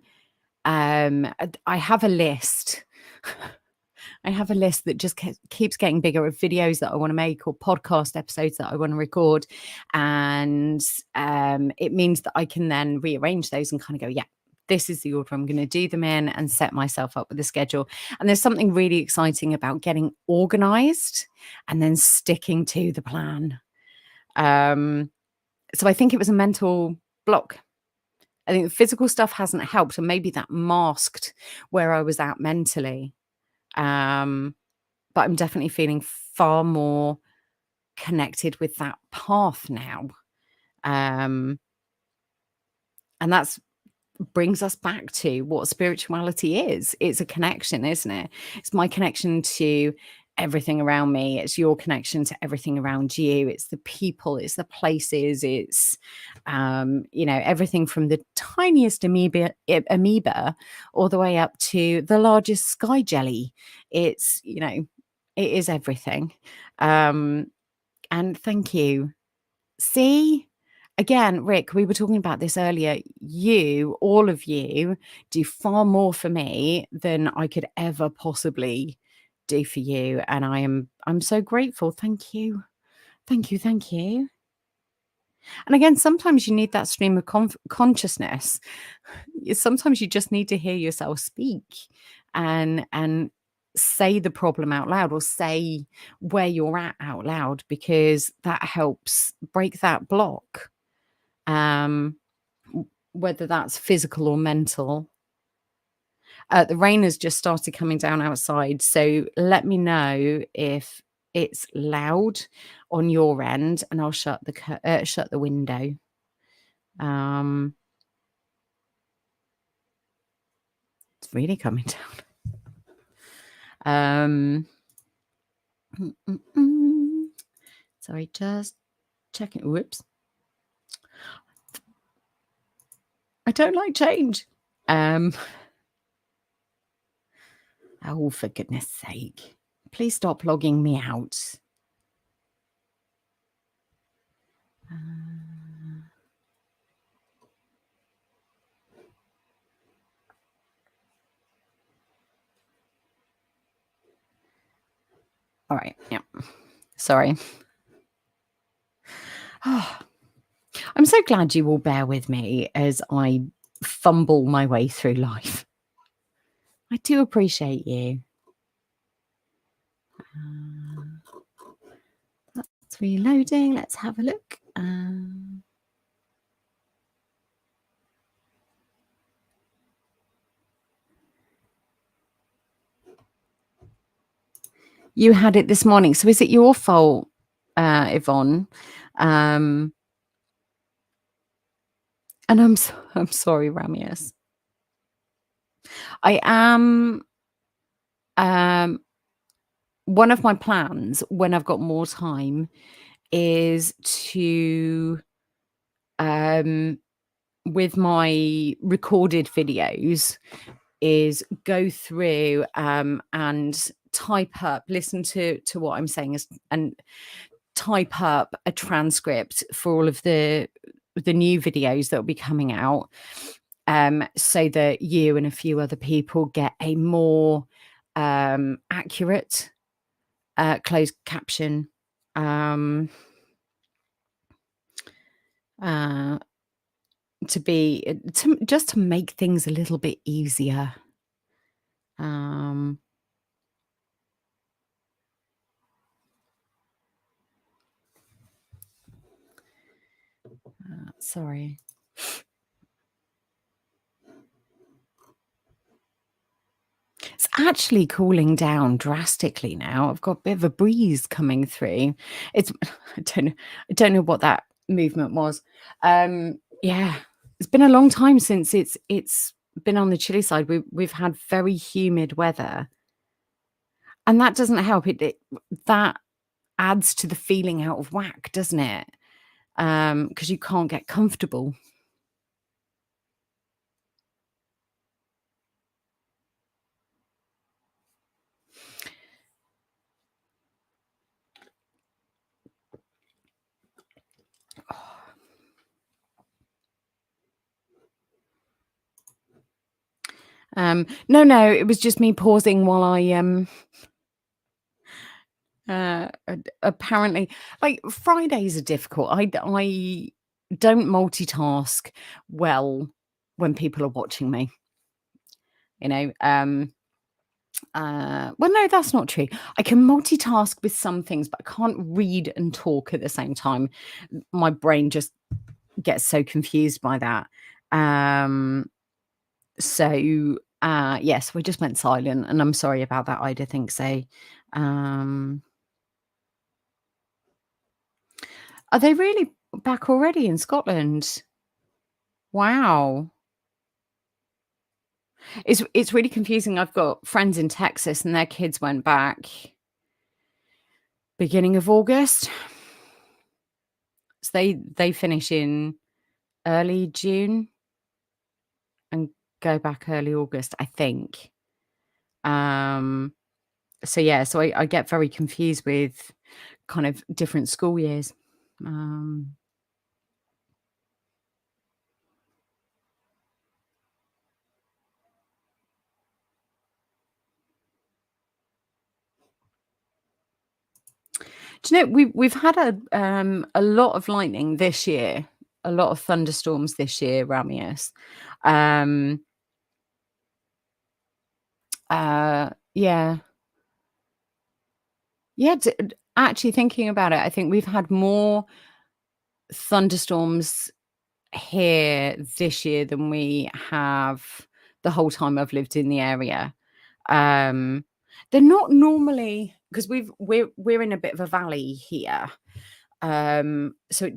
I have a list. I have a list that just keeps getting bigger of videos that I want to make, or podcast episodes that I want to record. And it means that I can then rearrange those and kind of go, yeah, this is the order I'm going to do them in, and set myself up with a schedule. And there's something really exciting about getting organized and then sticking to the plan. So I think it was a mental block. I think the physical stuff hasn't helped, and maybe that masked where I was at mentally. But I'm definitely feeling far more connected with that path now. And that's brings us back to what spirituality is. It's a connection, isn't it? It's my connection to everything around me. It's your connection to everything around you. It's the people, it's the places, it's everything from the tiniest amoeba all the way up to the largest sky jelly. It's it is everything. And thank you. See, again, Rick, we were talking about this earlier. All of you, do far more for me than I could ever possibly do for you. And I'm so grateful. Thank you. Thank you. Thank you. And again, sometimes you need that stream of consciousness. Sometimes you just need to hear yourself speak and say the problem out loud, or say where you're at out loud, because that helps break that block. Whether that's physical or mental. The rain has just started coming down outside, so let me know if it's loud on your end, and I'll shut the window. It's really coming down. Sorry, just checking. Whoops. I don't like change. Oh, for goodness sake. Please stop logging me out. All right. Yeah. Sorry. Oh, I'm so glad you will bear with me as I fumble my way through life. I do appreciate you. That's reloading. Let's have a look. You had it this morning. So is it your fault, Yvonne? And I'm sorry, Ramius. I am, um one of my plans when I've got more time is to, um, with my recorded videos, is go through, and type up listen to what I'm saying is and type up a transcript for all of the new videos that will be coming out, so that you and a few other people get a more, accurate, closed caption, um, uh, to be to just to make things a little bit easier. Um, Sorry. It's actually cooling down drastically now. I've got a bit of a breeze coming through. It's I don't know what that movement was. Yeah, it's been a long time since it's been on the chilly side. We've had very humid weather, and that doesn't help. It that adds to the feeling out of whack, doesn't it? Because you can't get comfortable. No, no, it was just me pausing while apparently, like, Fridays are difficult. I don't multitask well when people are watching me, you know. Well, no, that's not true. I can multitask with some things, but I can't read and talk at the same time. My brain just gets so confused by that. Um, yes, we just went silent, and I'm sorry about that. I do think so. Um, are they really back already in Scotland? Wow. It's really confusing. I've got friends in Texas and their kids went back beginning of August. So they finish in early June and go back early August, I think. Um, so yeah, so I get very confused with kind of different school years. Um, do you know we've had a lot of lightning this year, a lot of thunderstorms this year, Ramius. Um, yeah. Yeah, actually thinking about it, I think we've had more thunderstorms here this year than we have the whole time I've lived in the area. Um, they're not normally because we're in a bit of a valley here. So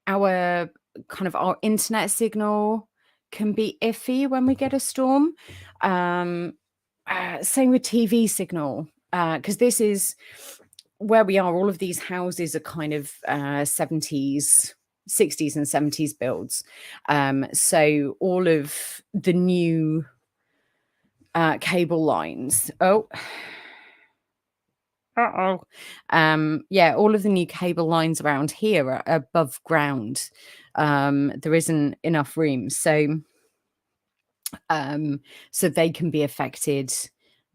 our our internet signal can be iffy when we get a storm. Um, Same with TV signal, because this is where we are. All of these houses are kind of 70s, 60s, and 70s builds. So all of the new cable lines. Oh, uh-oh. Yeah, all of the new cable lines around here are above ground. There isn't enough room. So they can be affected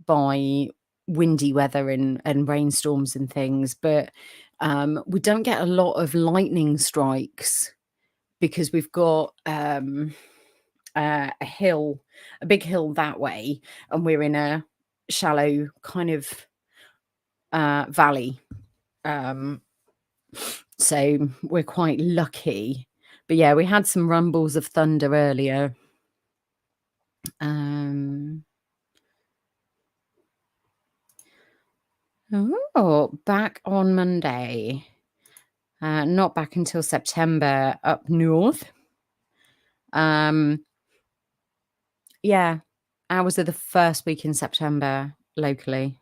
by windy weather and rainstorms and things. But we don't get a lot of lightning strikes because we've got a hill, a big hill that way, and we're in a shallow kind of valley. Um, so we're quite lucky. But yeah, we had some rumbles of thunder earlier. Um, Oh, back on Monday. Not back until September up north. Um, yeah, ours are the first week in September locally.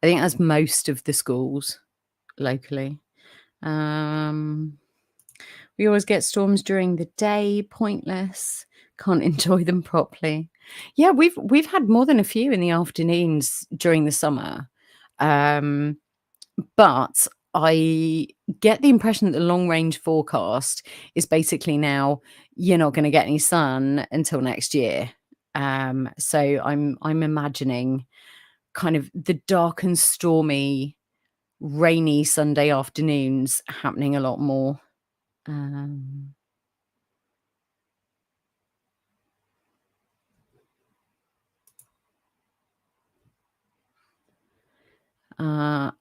I think that's most of the schools locally. Um, we always get storms during the day, pointless. Can't enjoy them properly. Yeah, we've had more than a few in the afternoons during the summer. Um, but I get the impression that the long range forecast is basically now you're not going to get any sun until next year. So I'm imagining kind of the dark and stormy, rainy Sunday afternoons happening a lot more. Um,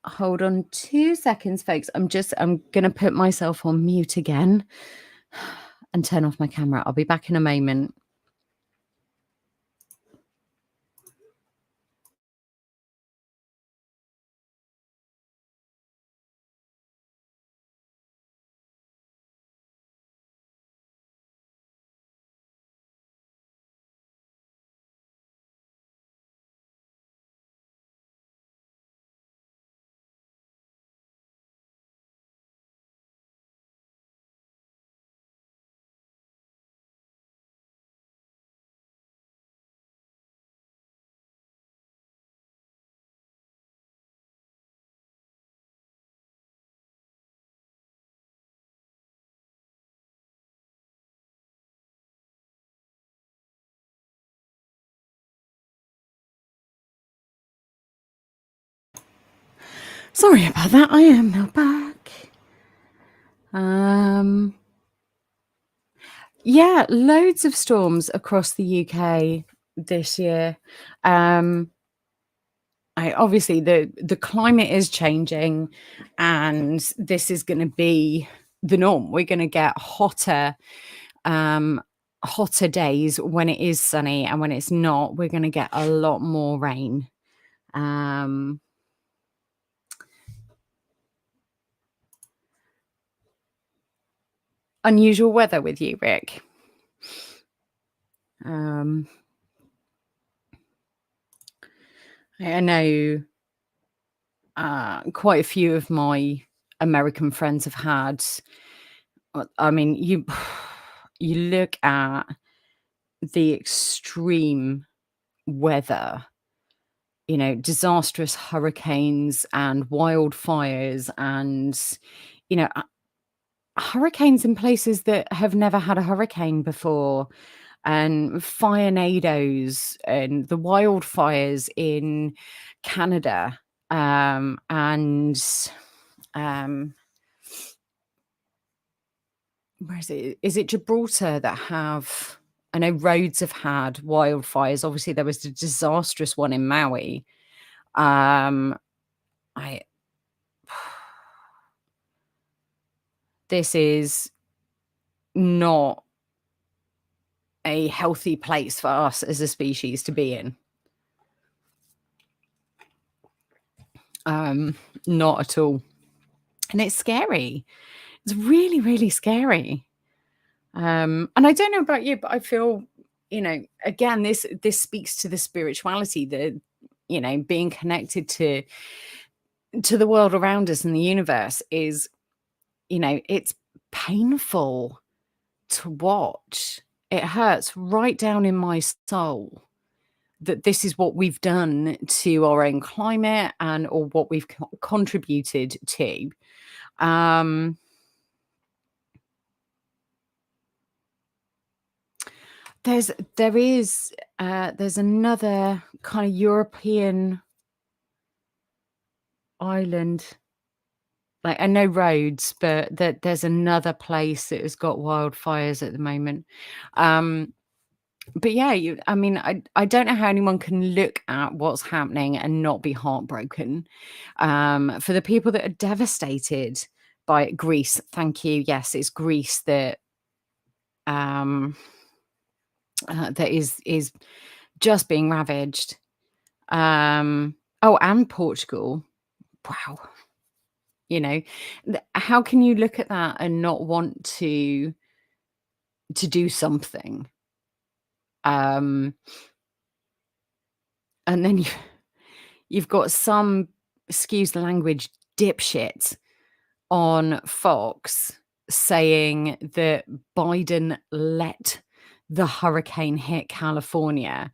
hold on 2 seconds, folks. I'm gonna put myself on mute again and turn off my camera. I'll be back in a moment. Sorry about that. I am now back. Um, yeah, loads of storms across the UK this year. Um, obviously the climate is changing, and this is going to be the norm. We're going to get um, hotter days when it is sunny, and when it's not, we're going to get a lot more rain. Um, unusual weather with you, Rick. Um, I know quite a few of my American friends have had. I mean, you look at the extreme weather, disastrous hurricanes and wildfires, and you know, hurricanes in places that have never had a hurricane before, and firenadoes and the wildfires in Canada, and um, where is it? Is it Gibraltar that have? I know Rhodes have had wildfires. Obviously, there was a disastrous one in Maui. Um, I This is not a healthy place for us as a species to be in. Um, Not at all. And it's scary. It's really, really scary. And I don't know about you, but I feel, again, this speaks to the spirituality, the, being connected to the world around us and the universe is, it's painful to watch. It hurts right down in my soul that this is what we've done to our own climate, and or what we've contributed to. Um, there's there is there's another kind of European island. Like, I know Rhodes, but there's another place that has got wildfires at the moment. Um, but yeah, I mean, I don't know how anyone can look at what's happening and not be heartbroken. For the people that are devastated by Greece, thank you. Yes, it's Greece um, that is just being ravaged. Oh, and Portugal. Wow. How can you look at that and not want to to do something. Um, and then you've got some, excuse the language, dipshit on Fox saying that Biden let the hurricane hit California.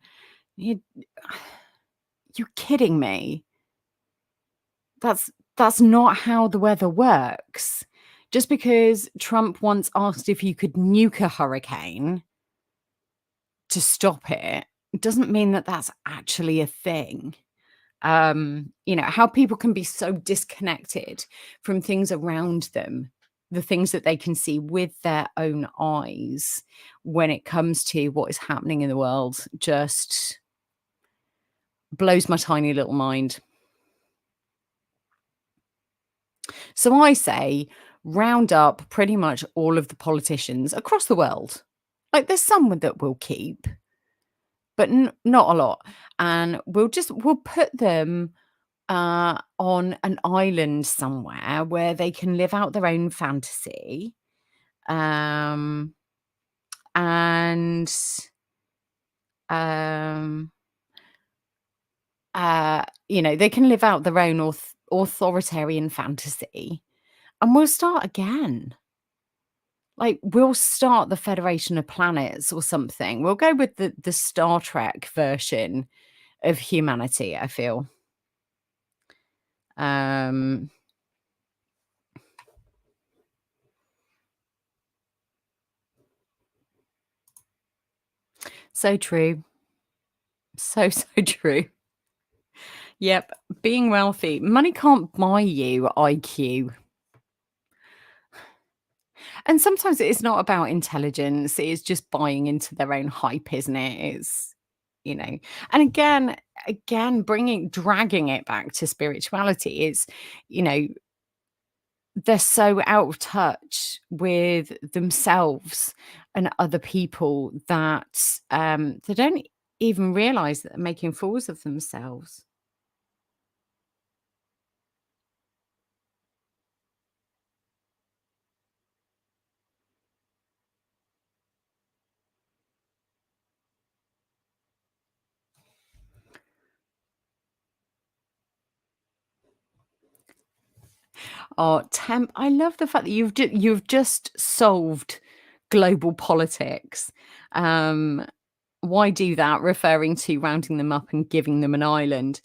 You you're kidding me. That's not how the weather works. Just because Trump once asked if you could nuke a hurricane to stop it, doesn't mean that that's actually a thing. How people can be so disconnected from things around them, the things that they can see with their own eyes when it comes to what is happening in the world, just blows my tiny little mind. So I say round up pretty much all of the politicians across the world. Like there's some that we'll keep, but not a lot. And we'll put them on an island somewhere where they can live out their own fantasy. Um, and um, they can live out their own authoritarian fantasy, and we'll start again. Like we'll start the Federation of Planets or something. We'll go with the Star Trek version of humanity, I feel. Um, so true. So, so true. Yep. Being wealthy. Money can't buy you IQ. And sometimes it's not about intelligence. It's just buying into their own hype, isn't it? You know, and again, dragging it back to spirituality is, you know, they're so out of touch with themselves and other people that they don't even realize that they're making fools of themselves. Oh, temp I love the fact that you've just solved global politics. Um, why do that? Referring to rounding them up and giving them an island.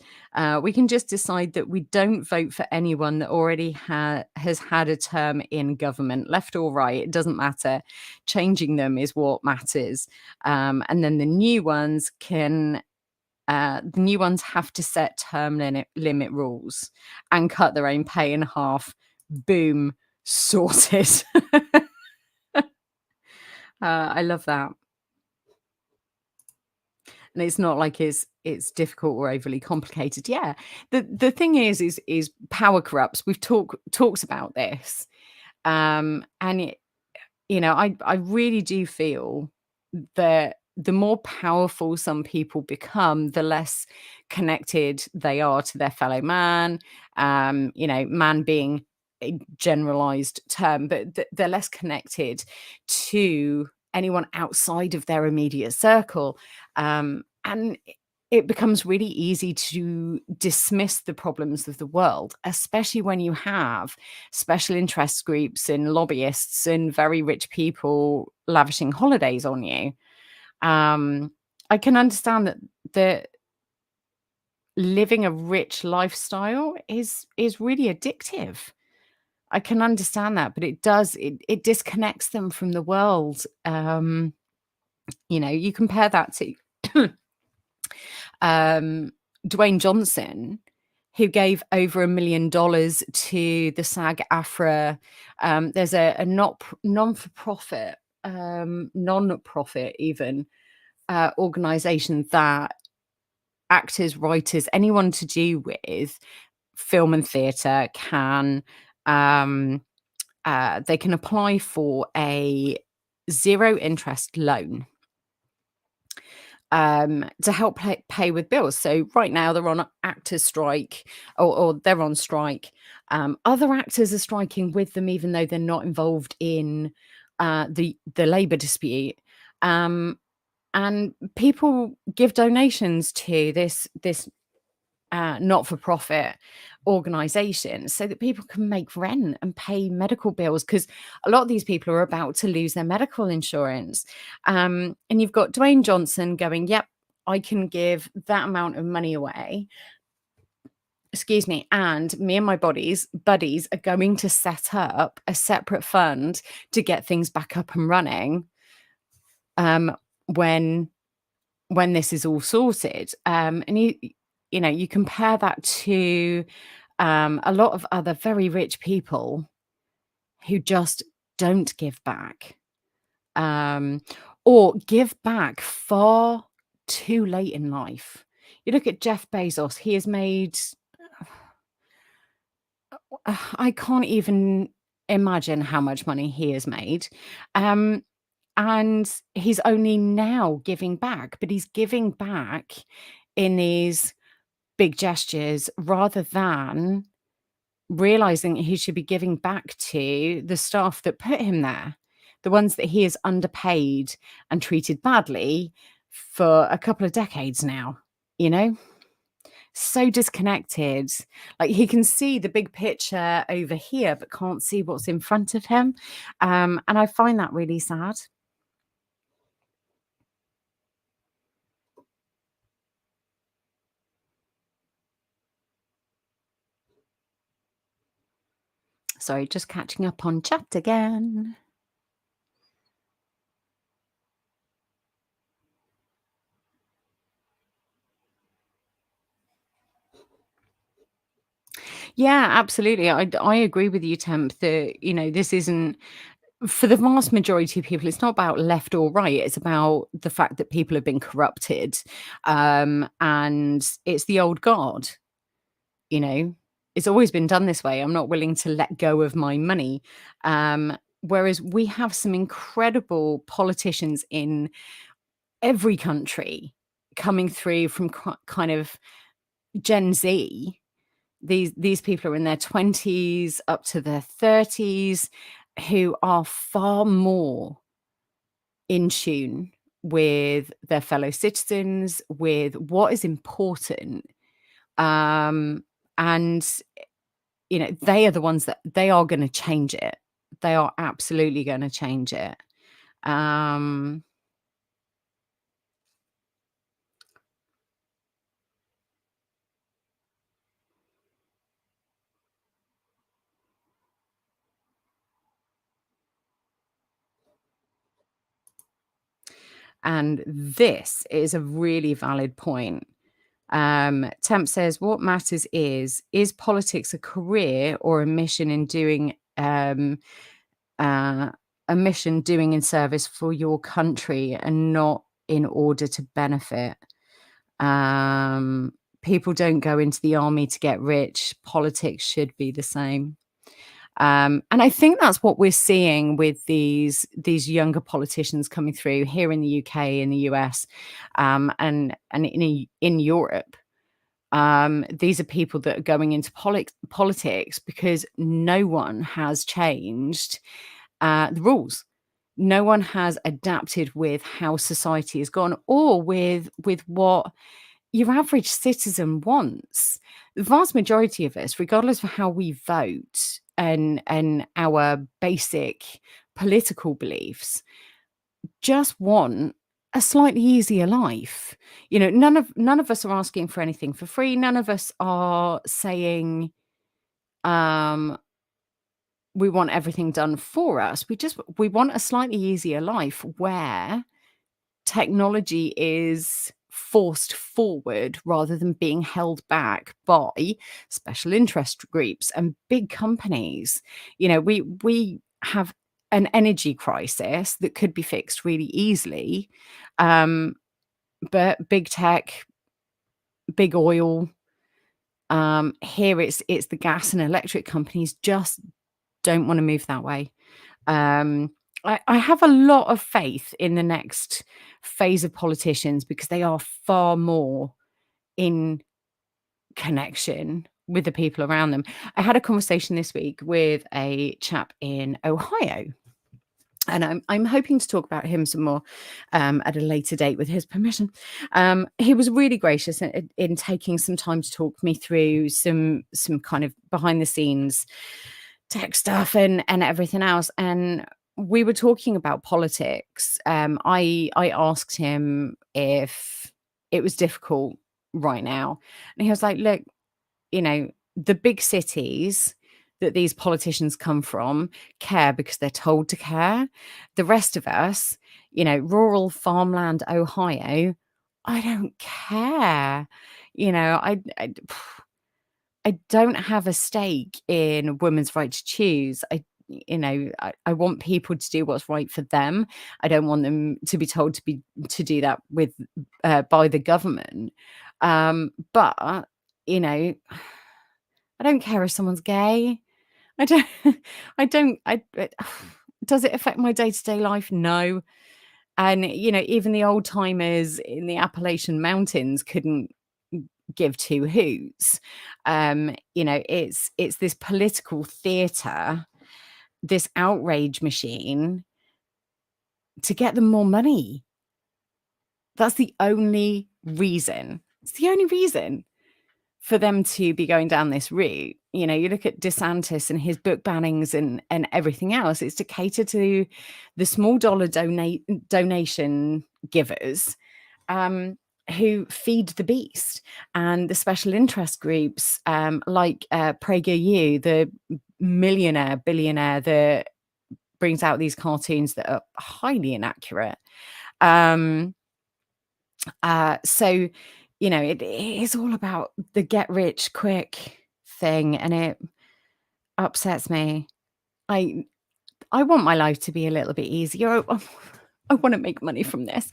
We can just decide that we don't vote for anyone that already has had a term in government, left or right, it doesn't matter. Changing them is what matters. And then the new ones have to set term limit rules and cut their own pay in half. Boom, sorted. I love that. And it's not like it's difficult or overly complicated. Yeah. The thing is power corrupts. We've talked about this. And I really do feel that the more powerful some people become, the less connected they are to their fellow man. Man being a generalized term, but they're less connected to anyone outside of their immediate circle. And it becomes really easy to dismiss the problems of the world, especially when you have special interest groups and lobbyists and very rich people lavishing holidays on you. I can understand that the living a rich lifestyle is really addictive. I can understand that, but it disconnects them from the world. You compare that to Dwayne Johnson, who gave over $1 million to the SAG-AFTRA. There's a non-for-profit, non-profit even organization that actors, writers, anyone to do with film and theatre can they can apply for a zero interest loan to help pay with bills. So right now they're on actors strike or they're on strike. Other actors are striking with them, even though they're not involved in the labour dispute, um, and people give donations to this not-for-profit organisation so that people can make rent and pay medical bills, because a lot of these people are about to lose their medical insurance. And you've got Dwayne Johnson going, "Yep, I can give that amount of money away." Excuse me. And me and my buddies are going to set up a separate fund to get things back up and running um, when this is all sorted. And you know, you compare that to a lot of other very rich people who just don't give back, um, or give back far too late in life. You look at Jeff Bezos; he has made I can't even imagine how much money he has made. Um, and he's only now giving back, but he's giving back in these big gestures rather than realizing he should be giving back to the staff that put him there, the ones that he has underpaid and treated badly for a couple of decades now, you know? So disconnected. Like, he can see the big picture over here, but can't see what's in front of him. And I find that really sad. Sorry, just catching up on chat again. Yeah, absolutely. I agree with you, Temp, that, you know, this isn't for the vast majority of people, it's not about left or right. It's about the fact that people have been corrupted. And it's the old guard, you know. It's always been done this way. I'm not willing to let go of my money. Whereas we have some incredible politicians in every country coming through from kind of Gen Z. These people are in their 20s up to their 30s, who are far more in tune with their fellow citizens, with what is important. And you know, they are the ones that they are going to change it. They are absolutely going to change it. Um, and this is a really valid point. Temp says, "What matters is politics a career or a mission in doing uh, a mission doing in service for your country and not in order to benefit? People don't go into the army to get rich. Politics should be the same." And I think that's what we're seeing with these younger politicians coming through here in the UK, in the US, and in Europe. These are people that are going into politics because no one has changed the rules. No one has adapted with how society has gone, or with what your average citizen wants. The vast majority of us, regardless of how we vote and our basic political beliefs, just want a slightly easier life. You know, none of us are asking for anything for free. None of us are saying um we want everything done for us. We want a slightly easier life where technology is forced forward rather than being held back by special interest groups and big companies. You know, we have an energy crisis that could be fixed really easily, um, but big tech, big oil, here it's the gas and electric companies just don't want to move that way. Um, I have a lot of faith in the next phase of politicians because they are far more in connection with the people around them. I had a conversation this week with a chap in Ohio, and I'm hoping to talk about him some more at a later date with his permission. He was really gracious in taking some time to talk me through some kind of behind the scenes tech stuff and everything else. And we were talking about politics. I asked him if it was difficult right now, and he was like, "Look, you know, the big cities that these politicians come from care because they're told to care. The rest of us, rural farmland Ohio, I don't care. I don't have a stake in a woman's right to choose. I want people to do what's right for them. I don't want them to be told to do that with by the government. But you know, I don't care if someone's gay. I don't. I don't. Does it affect my day to day life? No. And even the old timers in the Appalachian Mountains couldn't give two hoots. It's this political theatre, this outrage machine to get them more money. That's the only reason. It's the only reason for them to be going down this route. You look at DeSantis and his book bannings and everything else. It's to cater to the small dollar donation givers who feed the beast, and the special interest groups like PragerU, the billionaire that brings out these cartoons that are highly inaccurate. So it is all about the get rich quick thing, and it upsets me. I want my life to be a little bit easier. I want to make money from this,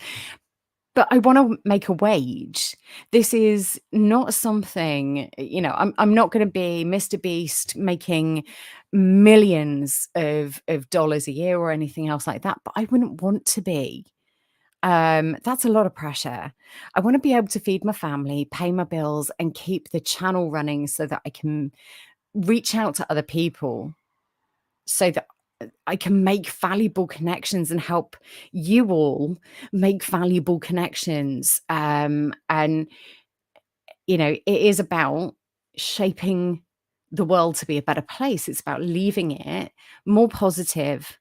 but I want to make a wage. This is not something, I'm not going to be Mr. Beast making millions of dollars a year or anything else like that, but I wouldn't want to be. That's a lot of pressure. I want to be able to feed my family, pay my bills, and keep the channel running so that I can reach out to other people, so that I can make valuable connections and help you all make valuable connections. And it is about shaping the world to be a better place. It's about leaving it more positive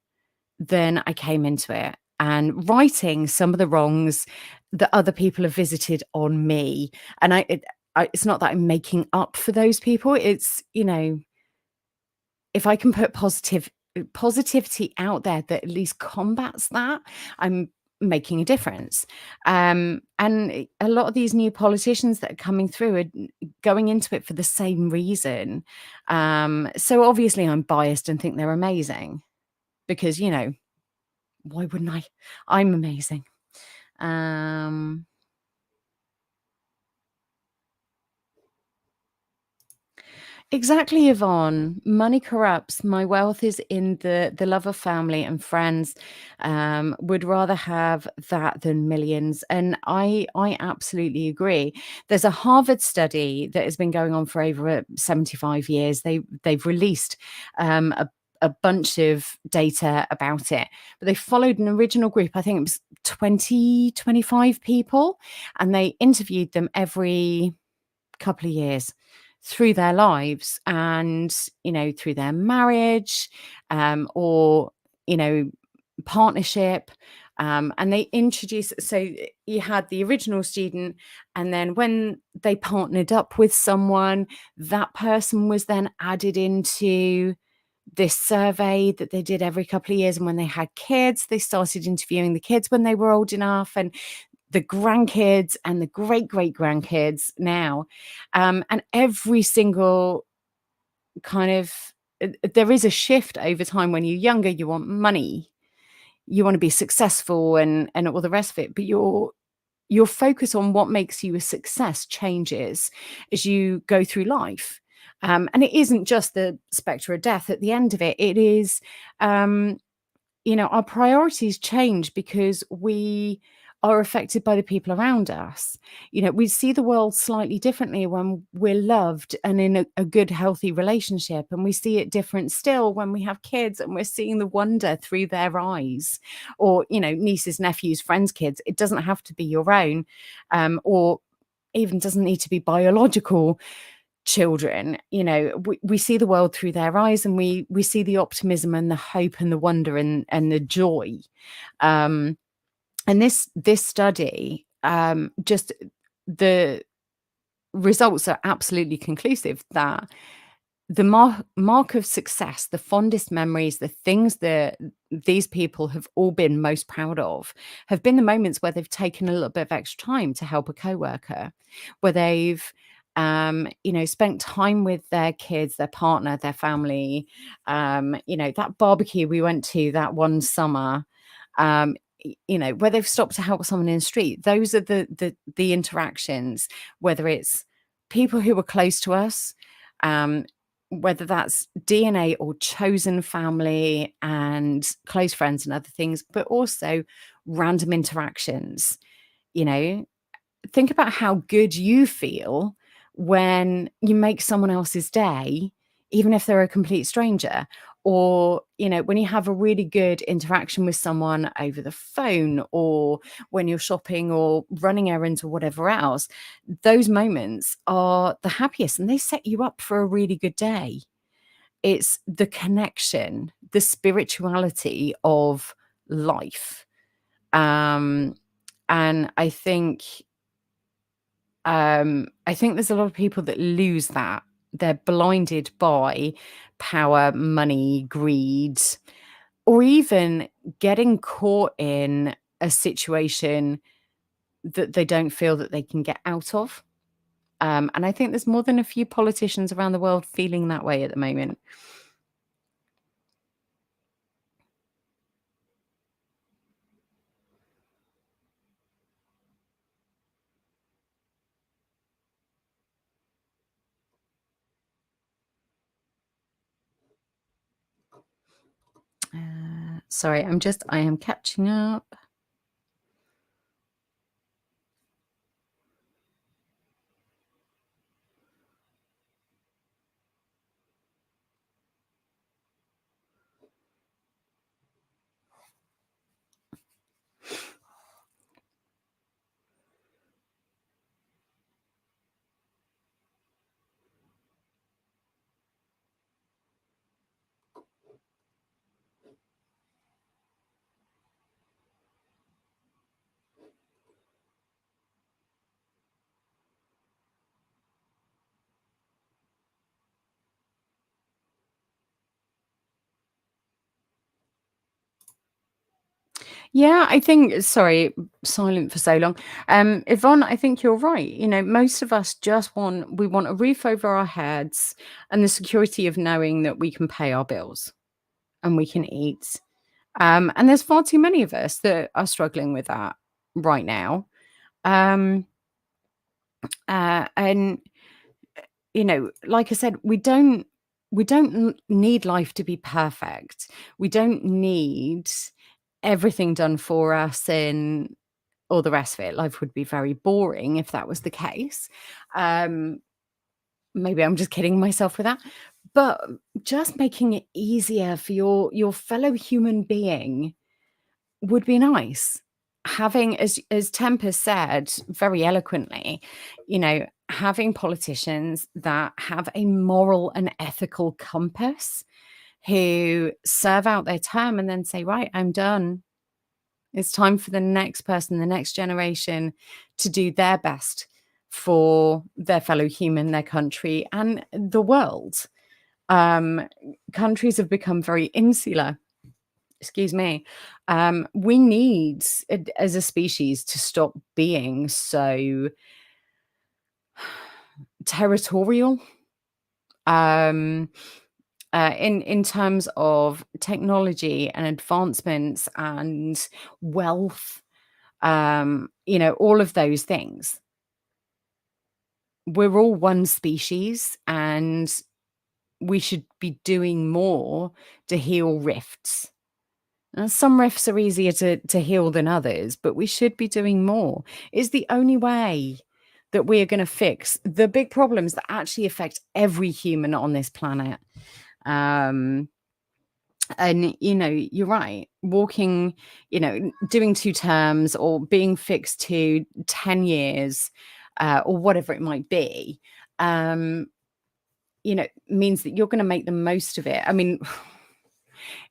than I came into it, and righting some of the wrongs that other people have visited on me. And it's not that I'm making up for those people. It's, if I can put positivity out there that at least combats that, I'm making a difference. And a lot of these new politicians that are coming through are going into it for the same reason. So obviously I'm biased and think they're amazing because, why wouldn't I? I'm amazing. Exactly, Yvonne. Money corrupts. My wealth is in the love of family and friends. Would rather have that than millions. And I absolutely agree. There's a Harvard study that has been going on for over 75 years. They've released a bunch of data about it, but they followed an original group. I think it was 25 people, and they interviewed them every couple of years through their lives, and through their marriage or partnership, and they introduced, so you had the original student, and then when they partnered up with someone, that person was then added into this survey that they did every couple of years. And when they had kids, they started interviewing the kids when they were old enough, and the grandkids and the great grandkids now. And every single kind of, there is a shift over time. When you're younger, you want money, you want to be successful and all the rest of it. But your focus on what makes you a success changes as you go through life. And it isn't just the spectre of death at the end of it. It is, our priorities change because we are affected by the people around us. We see the world slightly differently when we're loved and in a good, healthy relationship. And we see it different still when we have kids and we're seeing the wonder through their eyes, or, nieces, nephews, friends' kids. It doesn't have to be your own, or even doesn't need to be biological children. We see the world through their eyes, and we see the optimism and the hope and the wonder and the joy. um and this study, just the results are absolutely conclusive that the mark of success, the fondest memories, the things that these people have all been most proud of, have been the moments where they've taken a little bit of extra time to help a coworker, where they've spent time with their kids, their partner, their family. That barbecue we went to that one summer, where they've stopped to help someone in the street. Those are the interactions, whether it's people who were close to us, um, whether that's DNA or chosen family and close friends and other things, but also random interactions. You know, think about how good you feel when you make someone else's day, even if they're a complete stranger, or when you have a really good interaction with someone over the phone, or when you're shopping or running errands or whatever else. Those moments are the happiest, and they set you up for a really good day. It's the connection, the spirituality of life. And I think there's a lot of people that lose that. They're blinded by power, money, greed, or even getting caught in a situation that they don't feel that they can get out of. And I think there's more than a few politicians around the world feeling that way at the moment. Sorry, I am catching up. Yeah, I think, sorry, silent for so long. Yvonne, I think you're right. Most of us we want a roof over our heads and the security of knowing that we can pay our bills and we can eat. And there's far too many of us that are struggling with that right now. Um, and like I said, we don't need life to be perfect. We don't need everything done for us and all the rest of it. Life would be very boring if that was the case. Um, Maybe I'm just kidding myself with that. But just making it easier for your fellow human being would be nice. Having, as Tempest said very eloquently, having politicians that have a moral and ethical compass, who serve out their term and then say, right, I'm done. It's time for the next person, the next generation, to do their best for their fellow human, their country, and the world. Um, Countries have become very insular. Excuse me. We need, as a species, to stop being so territorial. Um, in terms of technology and advancements and wealth, all of those things. We're all one species, and we should be doing more to heal rifts. Some rifts are easier to heal than others, but we should be doing more. It's the only way that we are going to fix the big problems that actually affect every human on this planet. Um, and you're right. Walking, doing 2 terms or being fixed to 10 years, or whatever it might be, um, means that you're going to make the most of it. I mean,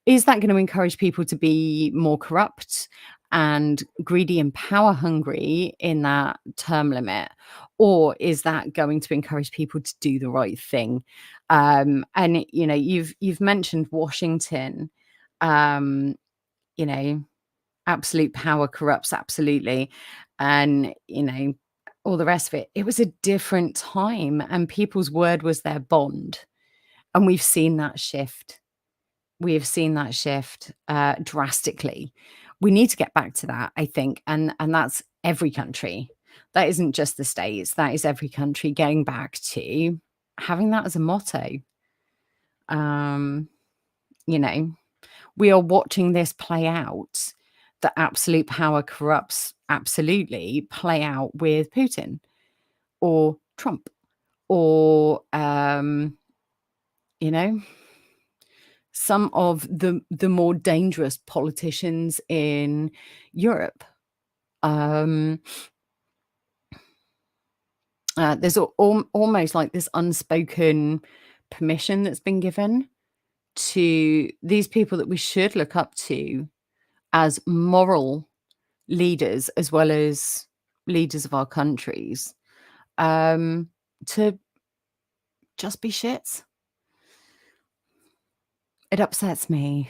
is that going to encourage people to be more corrupt and greedy and power hungry in that term limit? Or is that going to encourage people to do the right thing? And you've mentioned Washington. Um, you know, absolute power corrupts absolutely. And all the rest of it. It was a different time, and people's word was their bond. And we've seen that shift. We have seen that shift drastically. We need to get back to that, I think, and that's every country. That isn't just the States. That is every country getting back to having that as a motto. Um, you know, we are watching this play out. The absolute power corrupts absolutely play out with Putin or Trump or you know some of the more dangerous politicians in Europe. There's almost like this unspoken permission that's been given to these people that we should look up to as moral leaders as well as leaders of our countries, to just be shits. It upsets me.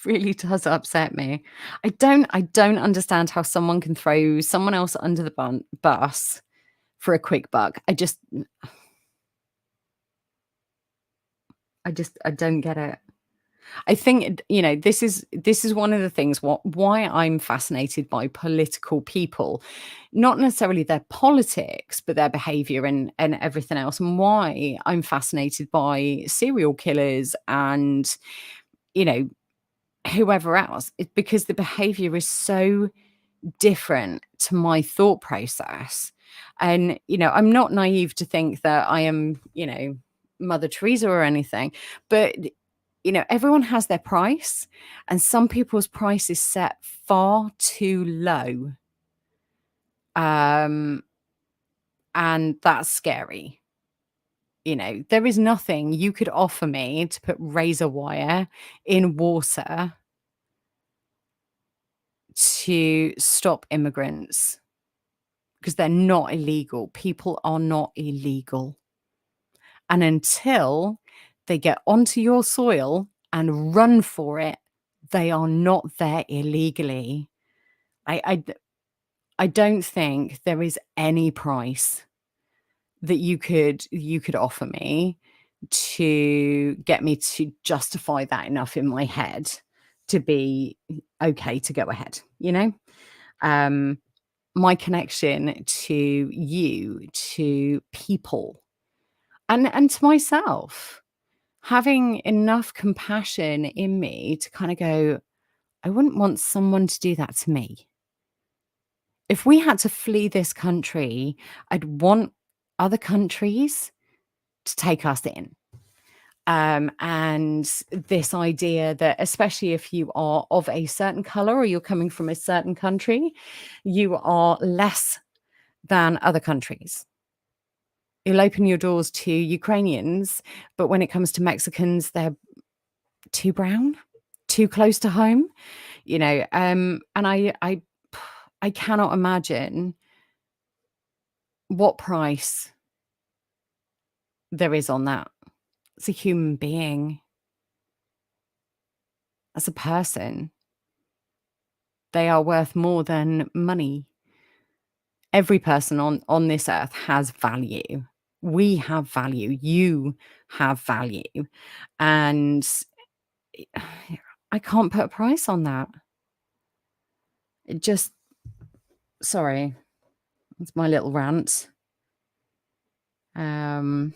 Really does upset me. I don't understand how someone can throw someone else under the bus for a quick buck. I don't get it. I think this is one of the things why I'm fascinated by political people, not necessarily their politics, but their behavior and everything else, and why I'm fascinated by serial killers and you know whoever else, it's because the behavior is so different to my thought process. And I'm not naive to think that I am Mother Teresa or anything, but everyone has their price, and some people's price is set far too low, um and that's scary. There is nothing you could offer me to put razor wire in water to stop immigrants, because they're not illegal. People are not illegal. And until they get onto your soil and run for it, they are not there illegally. I don't think there is any price that you could offer me to get me to justify that enough in my head to be okay to go ahead. My connection to you, to people, and to myself, having enough compassion in me to kind of go, I wouldn't want someone to do that to me. If we had to flee this country, I'd want other countries to take us in. And this idea that, especially if you are of a certain color or you're coming from a certain country, you are less than other countries. You'll open your doors to Ukrainians, but when it comes to Mexicans, they're too brown, too close to home, and I cannot imagine what price there is on that. It's a human being. As a person, they are worth more than money. Every person on this earth has value. We have value. You have value. And I can't put a price on that. It just sorry. That's my little rant. Um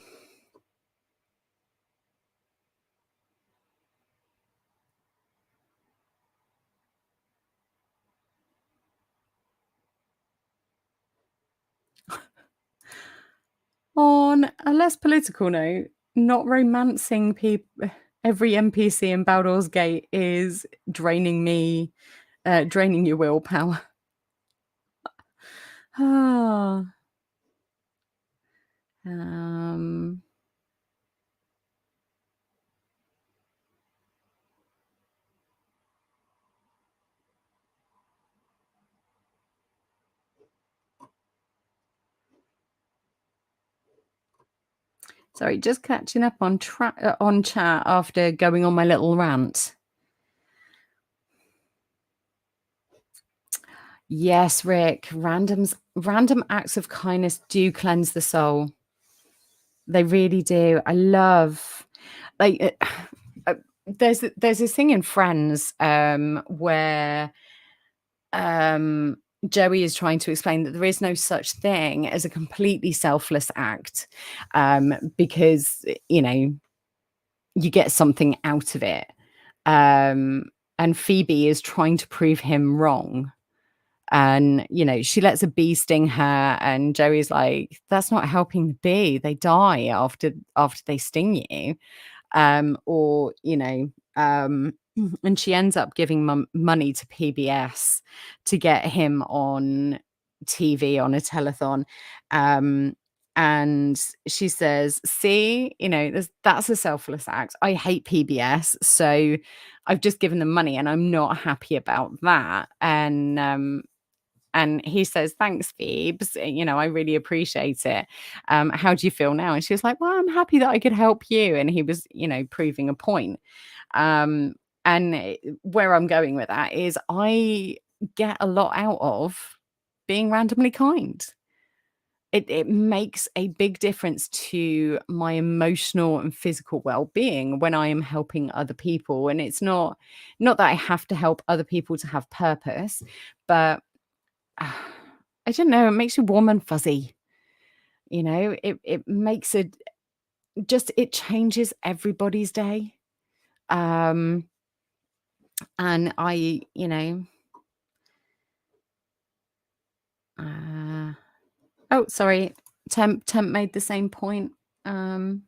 On a less political note, not romancing every NPC in Baldur's Gate is draining your willpower. Ah, um, sorry, just catching up on chat after going on my little rant. Yes, Rick, random acts of kindness do cleanse the soul. They really do. I love like uh, there's this thing in Friends where um Joey is trying to explain that there is no such thing as a completely selfless act, because you get something out of it. Um, and Phoebe is trying to prove him wrong. And she lets a bee sting her, and Joey's like, "That's not helping the bee. They die after they sting you." Or and she ends up giving money to PBS to get him on TV on a telethon. um and she says, "See, that's a selfless act. I hate PBS, so I've just given them money and I'm not happy about that." And he says, "Thanks, Phoebes. I really appreciate it. How do you feel now?" And she was like, "Well, I'm happy that I could help you." And he was, proving a point. Um, where I'm going with that is I get a lot out of being randomly kind. It makes a big difference to my emotional and physical well-being when I am helping other people. And it's not that I have to help other people to have purpose, but I don't know, it makes you warm and fuzzy. It makes it changes everybody's day. Um, and uh, oh, sorry, Temp made the same point. Um,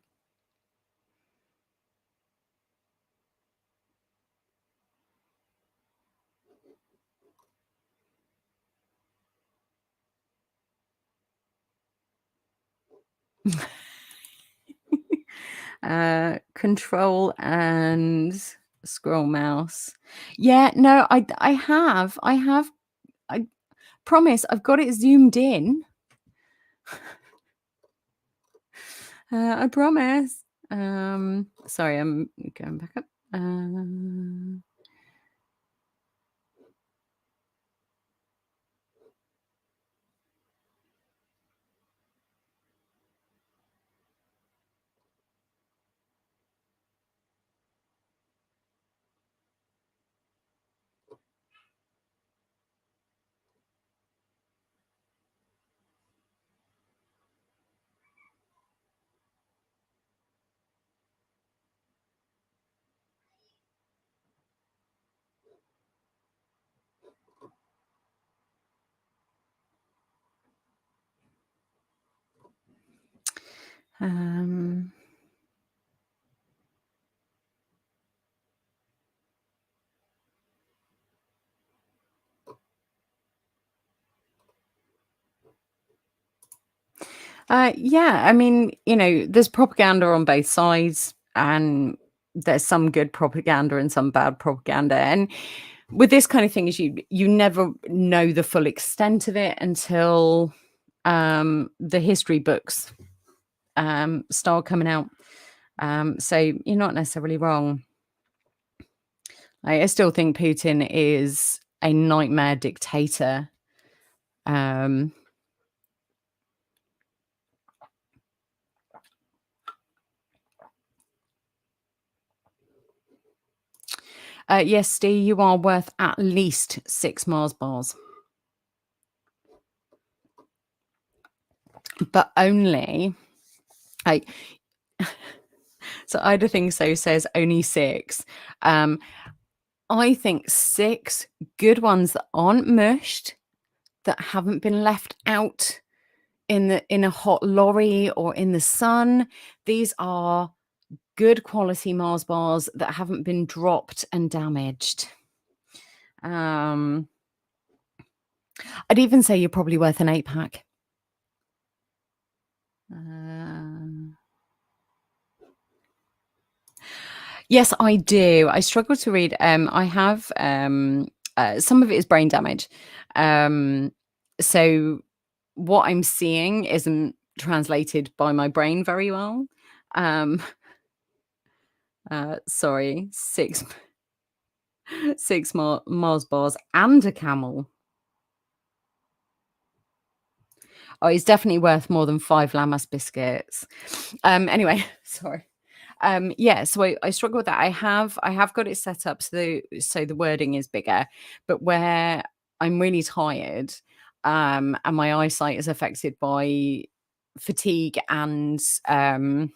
control and scroll mouse. Yeah, no, I promise I've got it zoomed in. I promise. Sorry, I'm going back up. Um, yeah, I mean, there's propaganda on both sides, and there's some good propaganda and some bad propaganda. And with this kind of thing, is you never know the full extent of it until the history books start coming out. So you're not necessarily wrong. I still think Putin is a nightmare dictator. Um, yes, Steve, you are worth at least 6 Mars bars, but only. I So Ida Think So says only 6. I think 6 good ones that aren't mushed, that haven't been left out in a hot lorry or in the sun. These are good quality Mars bars that haven't been dropped and damaged. Um, I'd even say you're probably worth an 8-pack. Yes, I do. I struggle to read. I have some of it is brain damage. So what I'm seeing isn't translated by my brain very well. Um, sorry, six Mars bars and a camel. Oh, it's definitely worth more than 5 Llamas biscuits. Anyway, sorry. Yeah, so I struggle with that. I have got it set up so the wording is bigger, but where I'm really tired, and my eyesight is affected by fatigue and the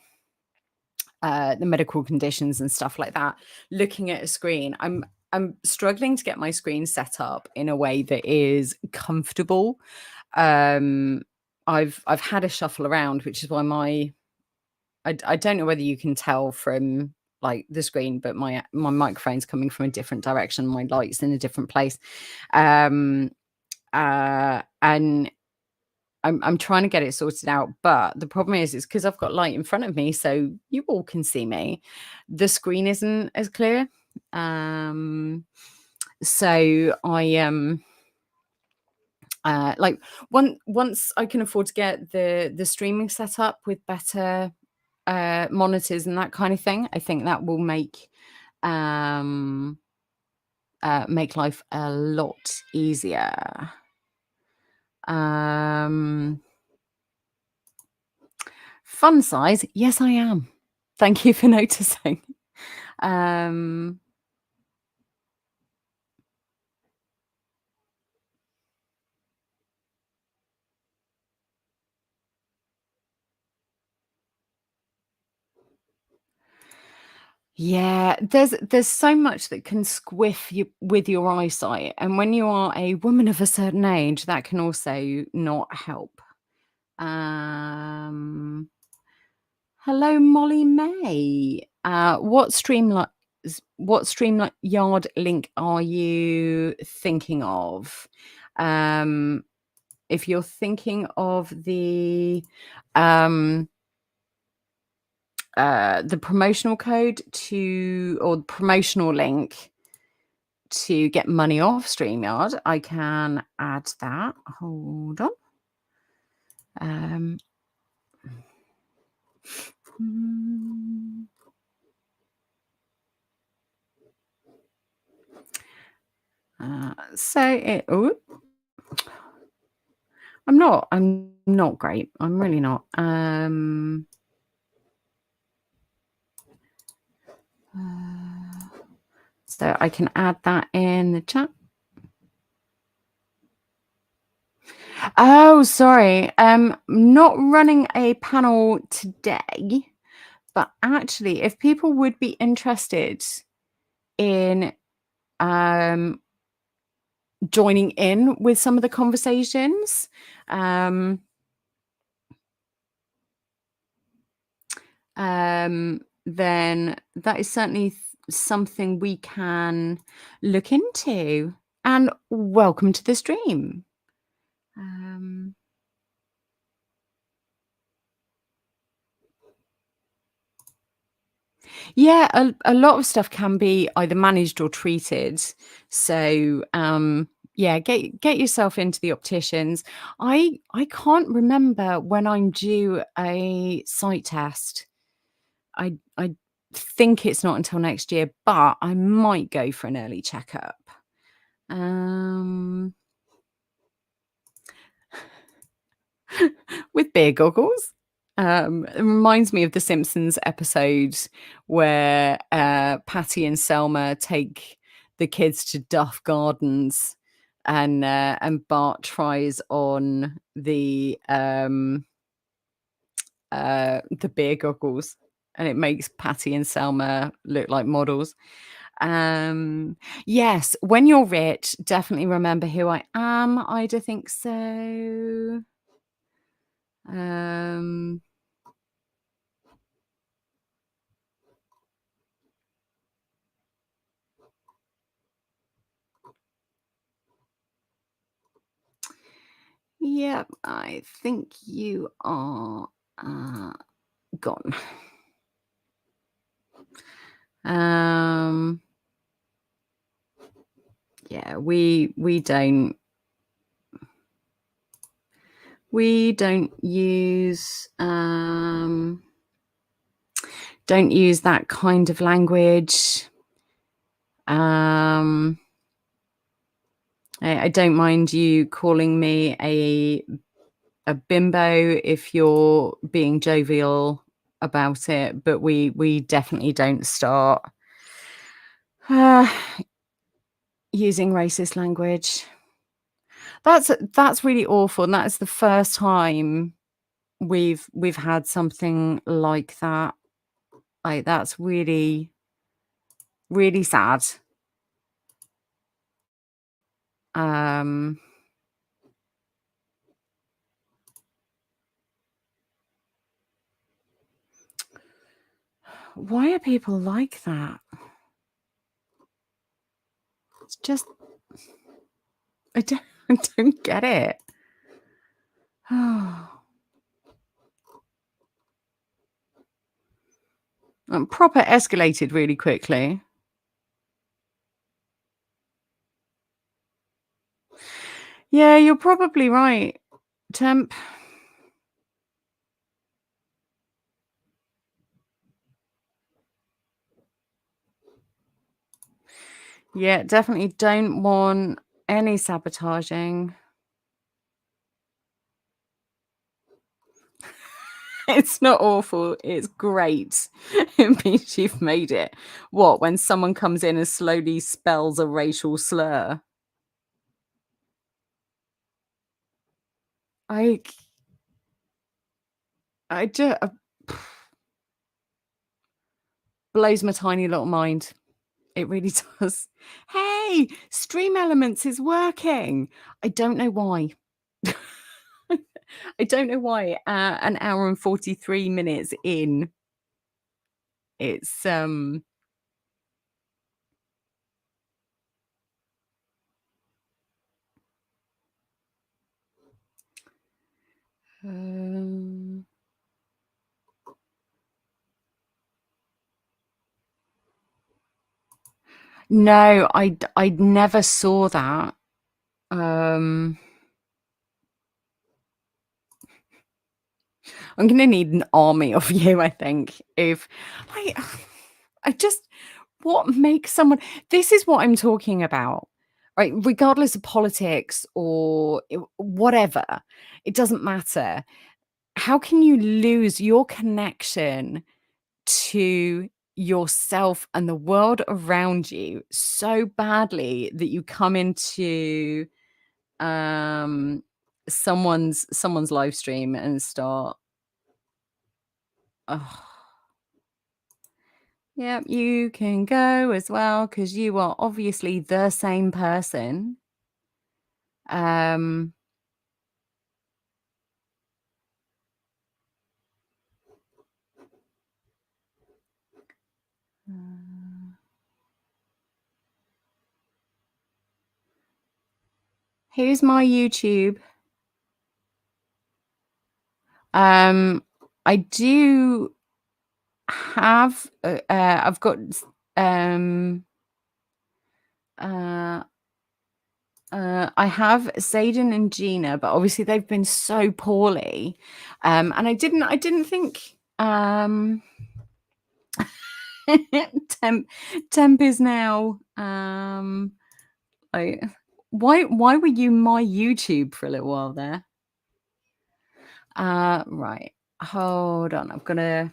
medical conditions and stuff like that, looking at a screen, I'm struggling to get my screen set up in a way that is comfortable. I've had a shuffle around, which is why I don't know whether you can tell from like the screen, but my microphone's coming from a different direction. My light's in a different place. And I'm trying to get it sorted out. But the problem is because I've got light in front of me, so you all can see me. The screen isn't as clear. So I like once I can afford to get the streaming set up with better monitors and that kind of thing, I think that will make life a lot easier. Fun size, yes, I am. Thank you for noticing. Yeah, there's so much that can squiff you with your eyesight, and when you are a woman of a certain age, that can also not help. Um, Hello, Molly May. What StreamYard link are you thinking of? If you're thinking of the promotional code or the promotional link to get money off StreamYard, I can add that. Hold on. I'm not great. I'm really not. So I can add that in the chat. Oh, sorry. Not running a panel today, but actually, if people would be interested in joining in with some of the conversations, then that is certainly something we can look into. And welcome to the stream. Yeah, a lot of stuff can be either managed or treated. So yeah, get yourself into the opticians. I can't remember when I'm due a sight test. I think it's not until next year, but I might go for an early checkup. With beer goggles. It reminds me of the Simpsons episode where Patty and Selma take the kids to Duff Gardens, and Bart tries on the beer goggles, and it makes Patty and Selma look like models. Yes, when you're rich, definitely remember who I am. Ida thinks so. Um, yeah, I think you are gone. Yeah, we don't use that kind of language. I don't mind you calling me a bimbo if you're being jovial about it, but we definitely don't start using racist language. That's really awful, and that's the first time we've had something like that. Like, that's really, really sad. Um, why are people like that? It's just I don't I don't get it. Proper escalated really quickly. Yeah, you're probably right. Temp. Yeah, definitely don't want any sabotaging. It's not awful. It's great. It means you've made it. What, when someone comes in and slowly spells a racial slur? I just blows my tiny little mind. It really does. Hey, Stream Elements is working. I don't know why. I don't know why. An hour and 43 minutes in, it's no, I never saw that. I'm gonna need an army of you, I think. If I just what makes someone this is what I'm talking about. Right, regardless of politics or whatever, it doesn't matter. How can you lose your connection to yourself and the world around you so badly that you come into someone's live stream and start oh yeah, you can go as well because you are obviously the same person. um Here's my YouTube. I do have I've got uh I have Zayden and Gina, but obviously they've been so poorly. And I didn't think temp is now like why were you my YouTube for a little while there? Right. Hold on. I'm gonna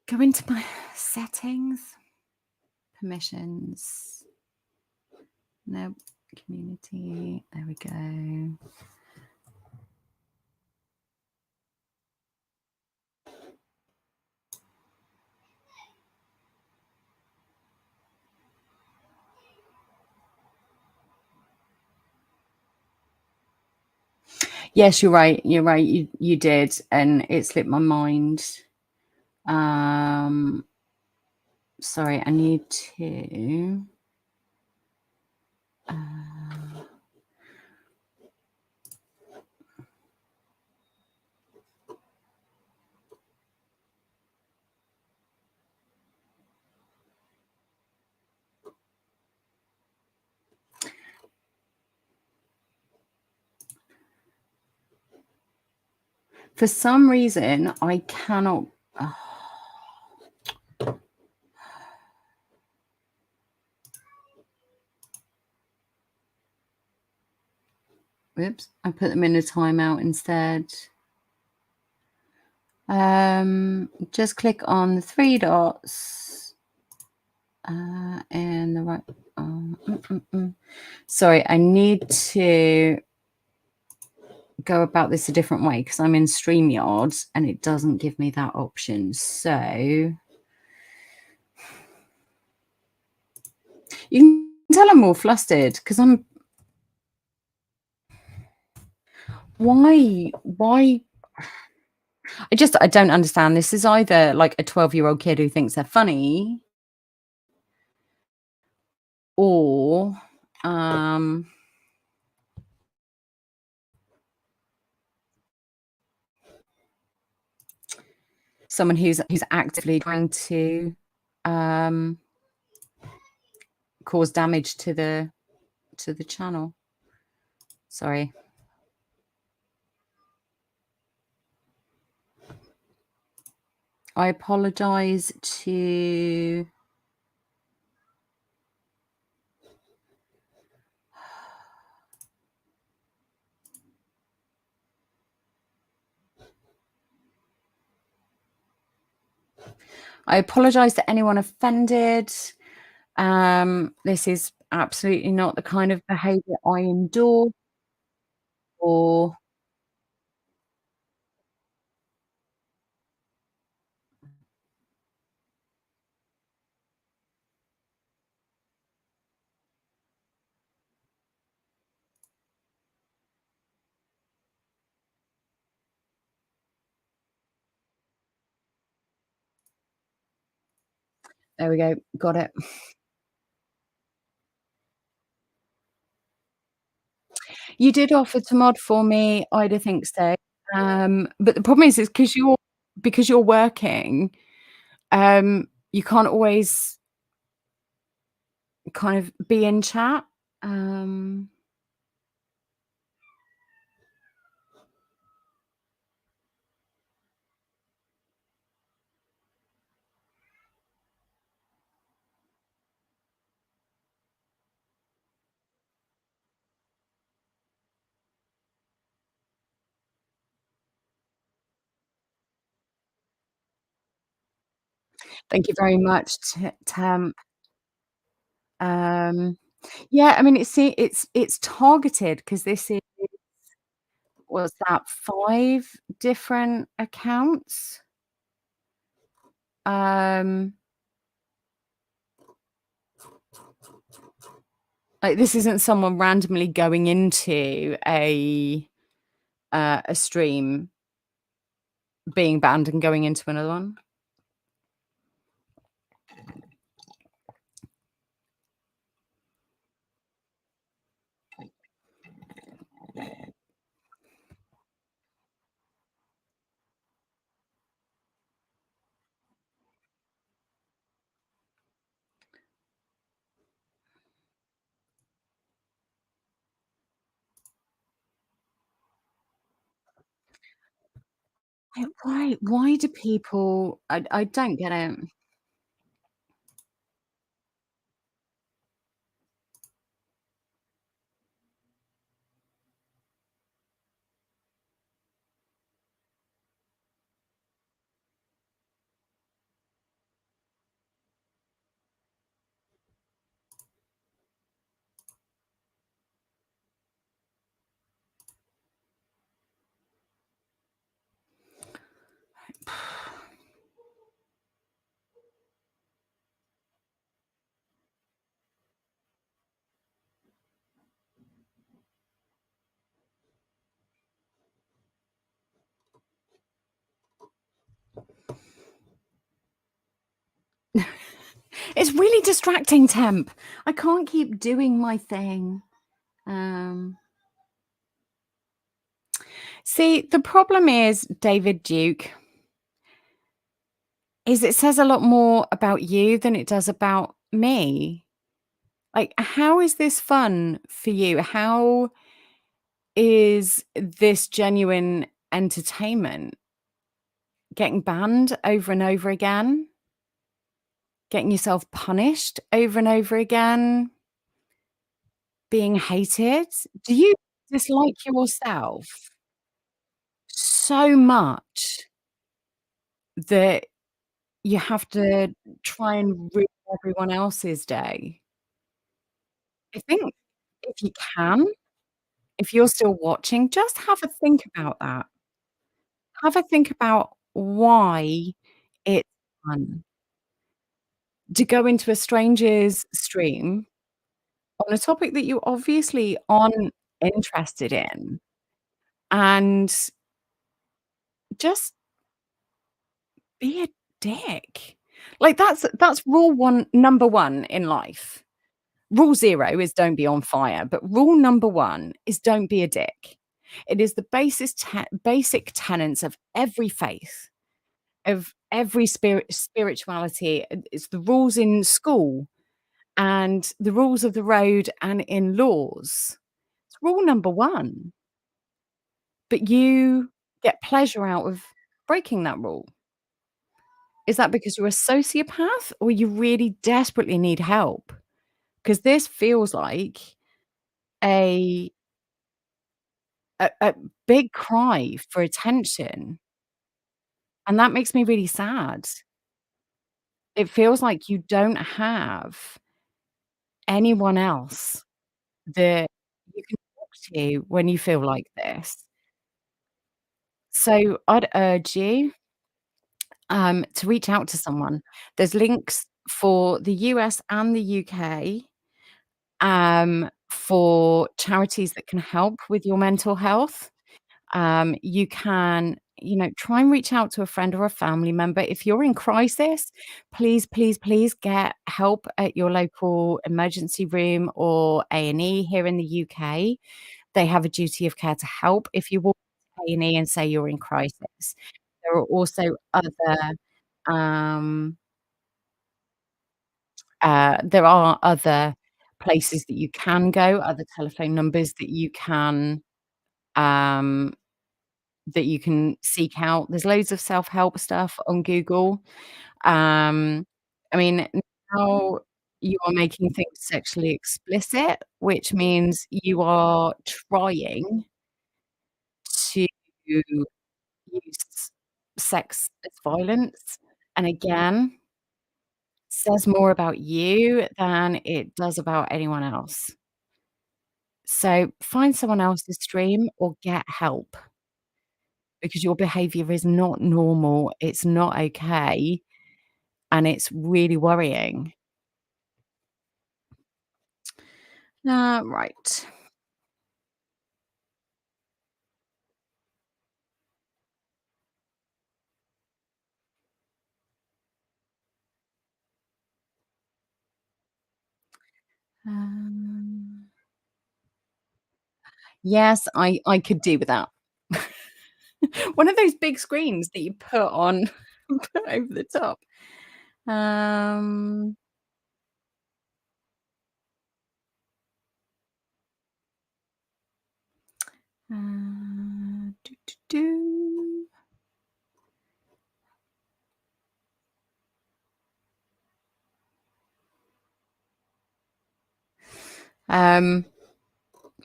go into my settings. Permissions. No, community. There we go. Yes, you're right. You're right. You did, and it slipped my mind. Um, sorry, I need to. For some reason, I cannot. Whoops! I put them in a timeout instead. Just click on the three dots and the right. Sorry, I need to go about this a different way because I'm in StreamYard and it doesn't give me that option. So you can tell I'm all flustered because I'm. Why? I don't understand. This is either like a 12-year-old kid who thinks they're funny or um someone who's actively trying to um cause damage to the channel. Sorry. I apologize to anyone offended. This is absolutely not the kind of behavior I endorse or there we go. Got it. You did offer to mod for me. I'd think so. But the problem is because you're working, you can't always kind of be in chat. Um, Thank you very much, Tam. Um, yeah, I mean, it's targeted because this is what's that, 5 different accounts? Um, like, this isn't someone randomly going into a stream, being banned and going into another one. Why do people I don't get it. It's really distracting, temp. I can't keep doing my thing. Um, See, the problem is, David Duke, is it says a lot more about you than it does about me. Like, how is this fun for you? How is this genuine entertainment? Getting banned over and over again? Getting yourself punished over and over again? Being hated? Do you dislike yourself so much that you have to try and ruin everyone else's day? I think if you can, if you're still watching, just have a think about that. Have a think about why it's fun to go into a stranger's stream on a topic that you obviously aren't interested in and just be a dick. Like, that's rule 1 number 1 in life. Rule 0 is don't be on fire, but rule number 1 is don't be a dick. It is the basic tenets of every faith, of every spirituality. It's the rules in school and the rules of the road and in laws. It's rule number 1, but you get pleasure out of breaking that rule. Is that because you're a sociopath or you really desperately need help? Because this feels like a a big cry for attention, and that makes me really sad. It feels like you don't have anyone else that you can talk to when you feel like this. So I'd urge you, to reach out to someone. There's links for the US and the UK, for charities that can help with your mental health. You can, try and reach out to a friend or a family member. If you're in crisis, please, please, please get help at your local emergency room or A&E here in the UK. They have a duty of care to help if you walk to A&E and say you're in crisis. There are also um, there are other places that you can go, other telephone numbers um that you can seek out. There's loads of self-help stuff on Google. Um, I mean, now you are making things sexually explicit, which means you are trying to use sex as violence, and again, says more about you than it does about anyone else. So, find someone else's stream or get help because your behavior is not normal, it's not okay, and it's really worrying. Right. Um, yes, I could do with that. One of those big screens that you put on put over the top. Um, do, do, do. Um,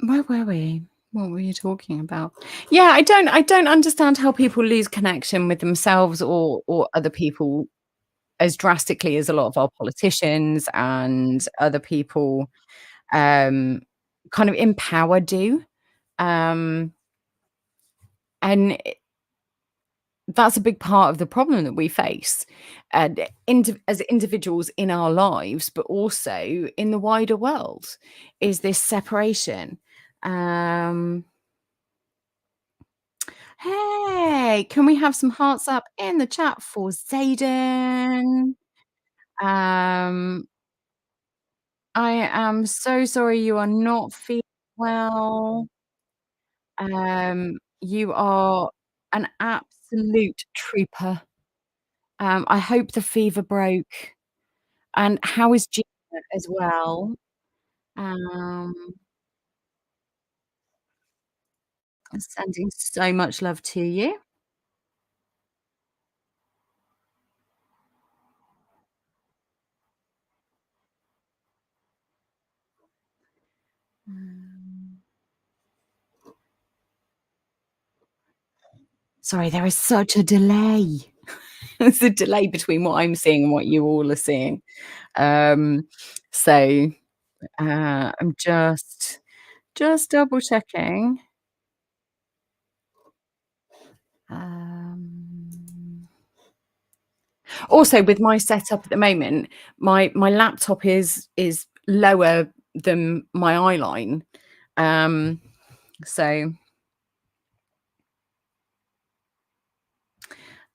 where were we? What were you talking about? Yeah, I don't understand how people lose connection with themselves or other people as drastically as a lot of our politicians and other people, um, kind of in power do. Um, and that's a big part of the problem that we face, and as individuals in our lives, but also in the wider world, is this separation. Um, hey, can we have some hearts up in the chat for Zayden? Um, I am so sorry you are not feeling well. You are an absolute trooper. I hope the fever broke. And how is Gina as well? Um, Sending so much love to you. Um, Sorry, there is such a delay. There's a delay between what I'm seeing and what you all are seeing. Um, so, I'm just double checking. Um, Also with my setup at the moment, my laptop is lower than my eye line. Um, so,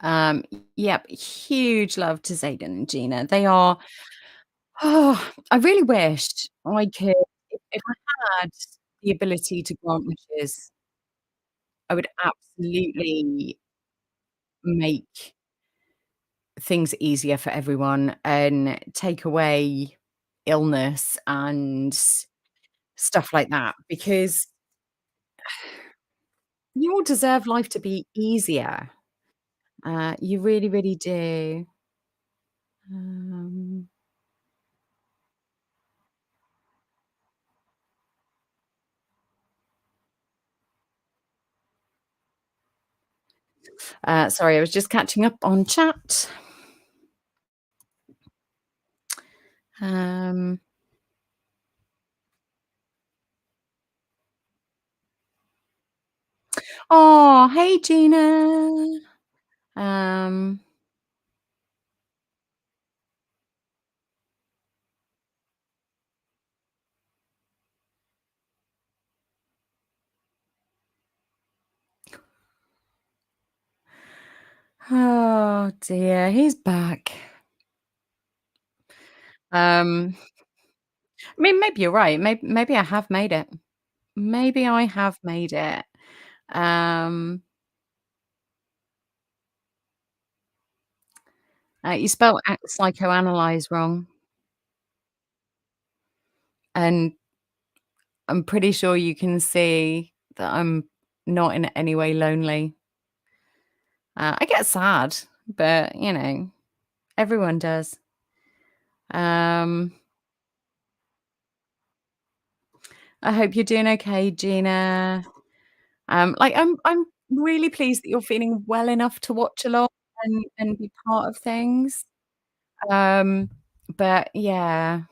um, yep, huge love to Zayden and Gina. They are I really wished I could if I had the ability to grant wishes, I would absolutely make things easier for everyone and take away illness and stuff like that, because you all deserve life to be easier. You really, really do. Um, Sorry, I was just catching up on chat. Um, oh, hey, Gina. Um, oh dear, he's back. I mean, maybe you're right. Maybe I have made it. Maybe I have made it. Um, you spelled psychoanalyze wrong, and I'm pretty sure you can see that I'm not in any way lonely. I get sad, but everyone does. Um, I hope you're doing okay, Gina. I'm really pleased that you're feeling well enough to watch along and be part of things. Um, but yeah,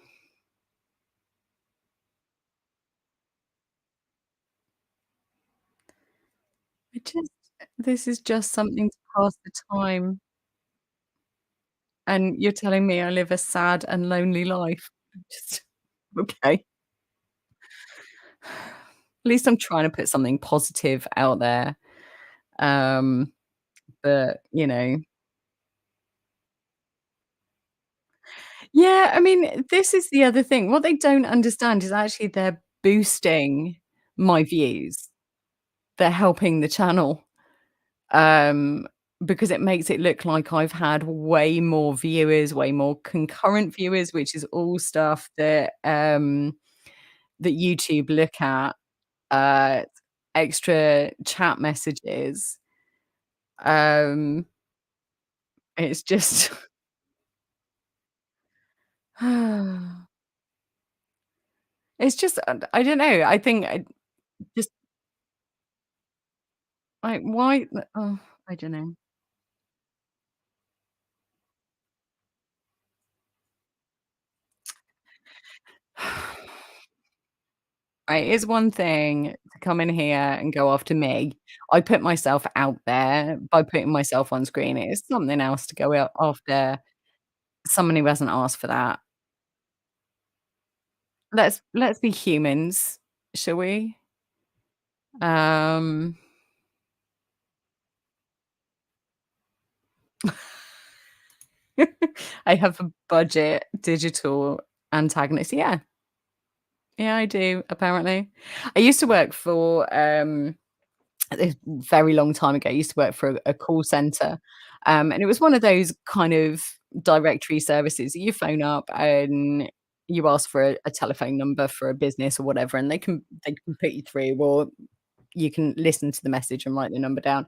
I just this is just something to pass the time, and you're telling me I live a sad and lonely life. Just okay. At least I'm trying to put something positive out there. Um, but, yeah, I mean, this is the other thing. What they don't understand is actually they're boosting my views. They're helping the channel, um, because it makes it look like I've had way more viewers, way more concurrent viewers, which is all stuff that YouTube look at, uh, extra chat messages. Um, it's just it's just, I don't know, I think I just like, why I don't know. Right, it's one thing to come in here and go after me. I put myself out there by putting myself on screen. It's something else to go out after someone who hasn't asked for that. Let's be humans, shall we? Um, I have a budget digital antagonist. Yeah, yeah, I do, apparently. I used to work for, a very long time ago, I used to work for a call center, and it was one of those kind of directory services. You phone up and you ask for a telephone number for a business or whatever, and they can put you through, or you can listen to the message and write the number down.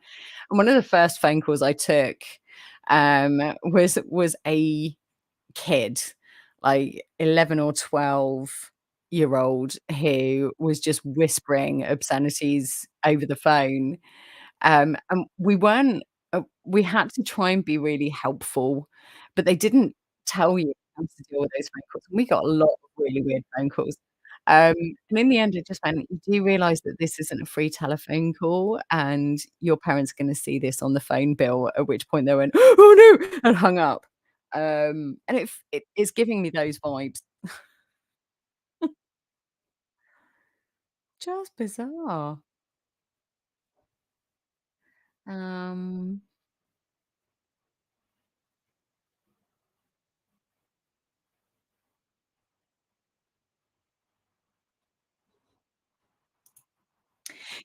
And one of the first phone calls I took, was a kid, like 11 or 12-year old who was just whispering obscenities over the phone, and we had to try and be really helpful, but they didn't tell you how to deal with those phone calls, and we got a lot of really weird phone calls. And in the end, it just went, "Do you realise that this isn't a free telephone call, and your parents are gonna see this on the phone bill?" At which point they went, "Oh, no," and hung up. And it's giving me those vibes. Just bizarre. Um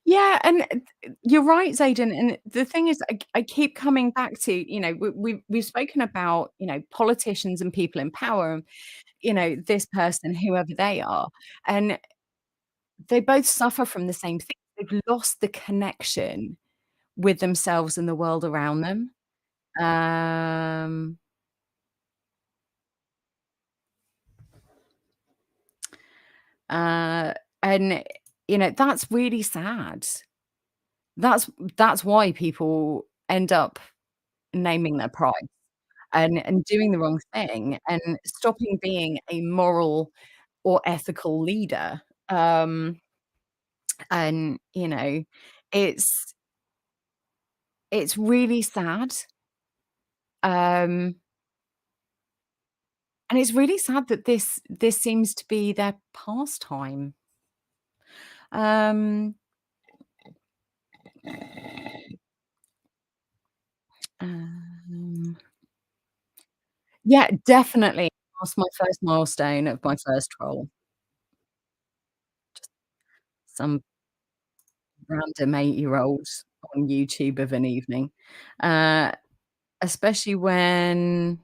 Yeah, and, you're right, Zayden, and the thing is, I keep coming back to, we've spoken about, politicians and people in power, and, this person, whoever they are, and they both suffer from the same thing. They've lost the connection with themselves and the world around them. Um, uh, and, that's really sad. That's that's why people end up naming their price. And doing the wrong thing and stopping being a moral or ethical leader. And, it's it's really sad, um, and it's really sad that this seems to be their pastime. Um, um, yeah, definitely. That's my first milestone of my first role. Just some random 8-year-old on YouTube of an evening. Uh, Especially when